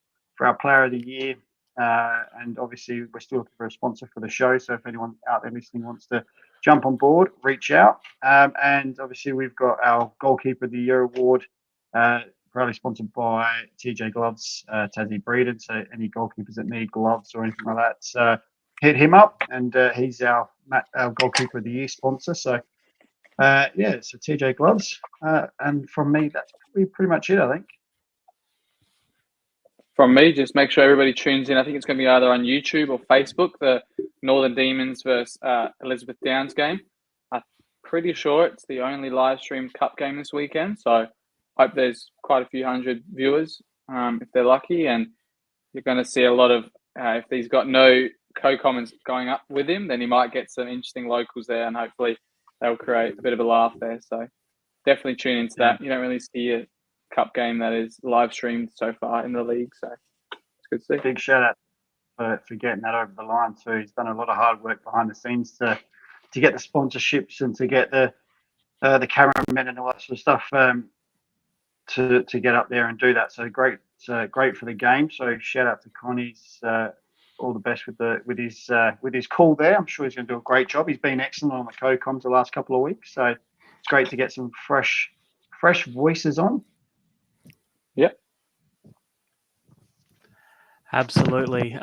our Player of the Year. And obviously we're still looking for a sponsor for the show. So if anyone out there listening wants to jump on board, reach out. And obviously we've got our Goalkeeper of the Year award, proudly sponsored by TJ Gloves, Tassie Breeden. So any goalkeepers that need gloves or anything like that, hit him up, and he's our Goalkeeper of the Year sponsor. So so TJ Gloves, and from me, that's pretty much it, I think. From me, just make sure everybody tunes in. I think it's going to be either on YouTube or Facebook, the Northern Demons versus Elizabeth Downs game. I'm pretty sure it's the only live stream cup game this weekend. So hope there's quite a few hundred viewers if they're lucky. And you're going to see a lot of, if he's got no co-comments going up with him, then he might get some interesting locals there, and hopefully they'll create a bit of a laugh there. So definitely tune into that. You don't really see a cup game that is live streamed so far in the league, so it's good to see. Big shout out for getting that over the line too. He's done a lot of hard work behind the scenes to get the sponsorships and to get the cameramen and all that sort of stuff to get up there and do that. So great for the game. So shout out to Connie's. All the best with his call there. I'm sure he's going to do a great job. He's been excellent on the co-coms the last couple of weeks. So it's great to get some fresh voices on. Yep. Absolutely.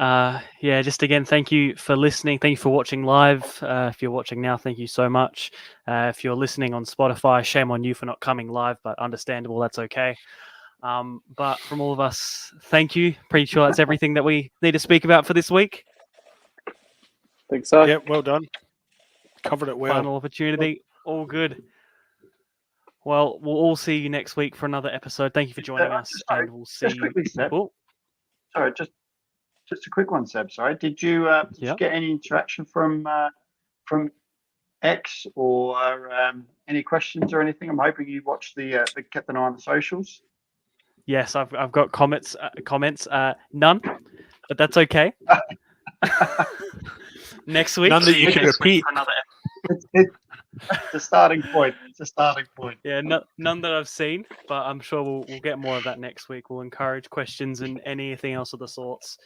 Just again, thank you for listening. Thank you for watching live. If you're watching now, thank you so much. If you're listening on Spotify, shame on you for not coming live, but understandable. That's okay. But from all of us, thank you. Pretty sure that's everything that we need to speak about for this week. Think so. Yeah, well done. Covered it well. Final opportunity. All good. Well, we'll all see you next week for another episode. Thank you for joining us, and we'll see Just quickly, Seb. you. Sorry, just a quick one, Seb. Sorry, did you get any interaction from X or any questions or anything? I'm hoping you watched the kept an eye on the socials. Yes, I've got comments. None, but that's okay. Next week, none that you can repeat. It's a starting point. It's a starting point. Yeah, none that I've seen, but I'm sure we'll get more of that next week. We'll encourage questions and anything else of the sorts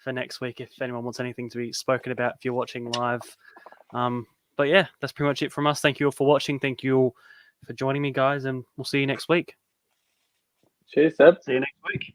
for next week if anyone wants anything to be spoken about if you're watching live. But yeah, that's pretty much it from us. Thank you all for watching. Thank you all for joining me, guys, and we'll see you next week. Cheers, Seb. See you next week.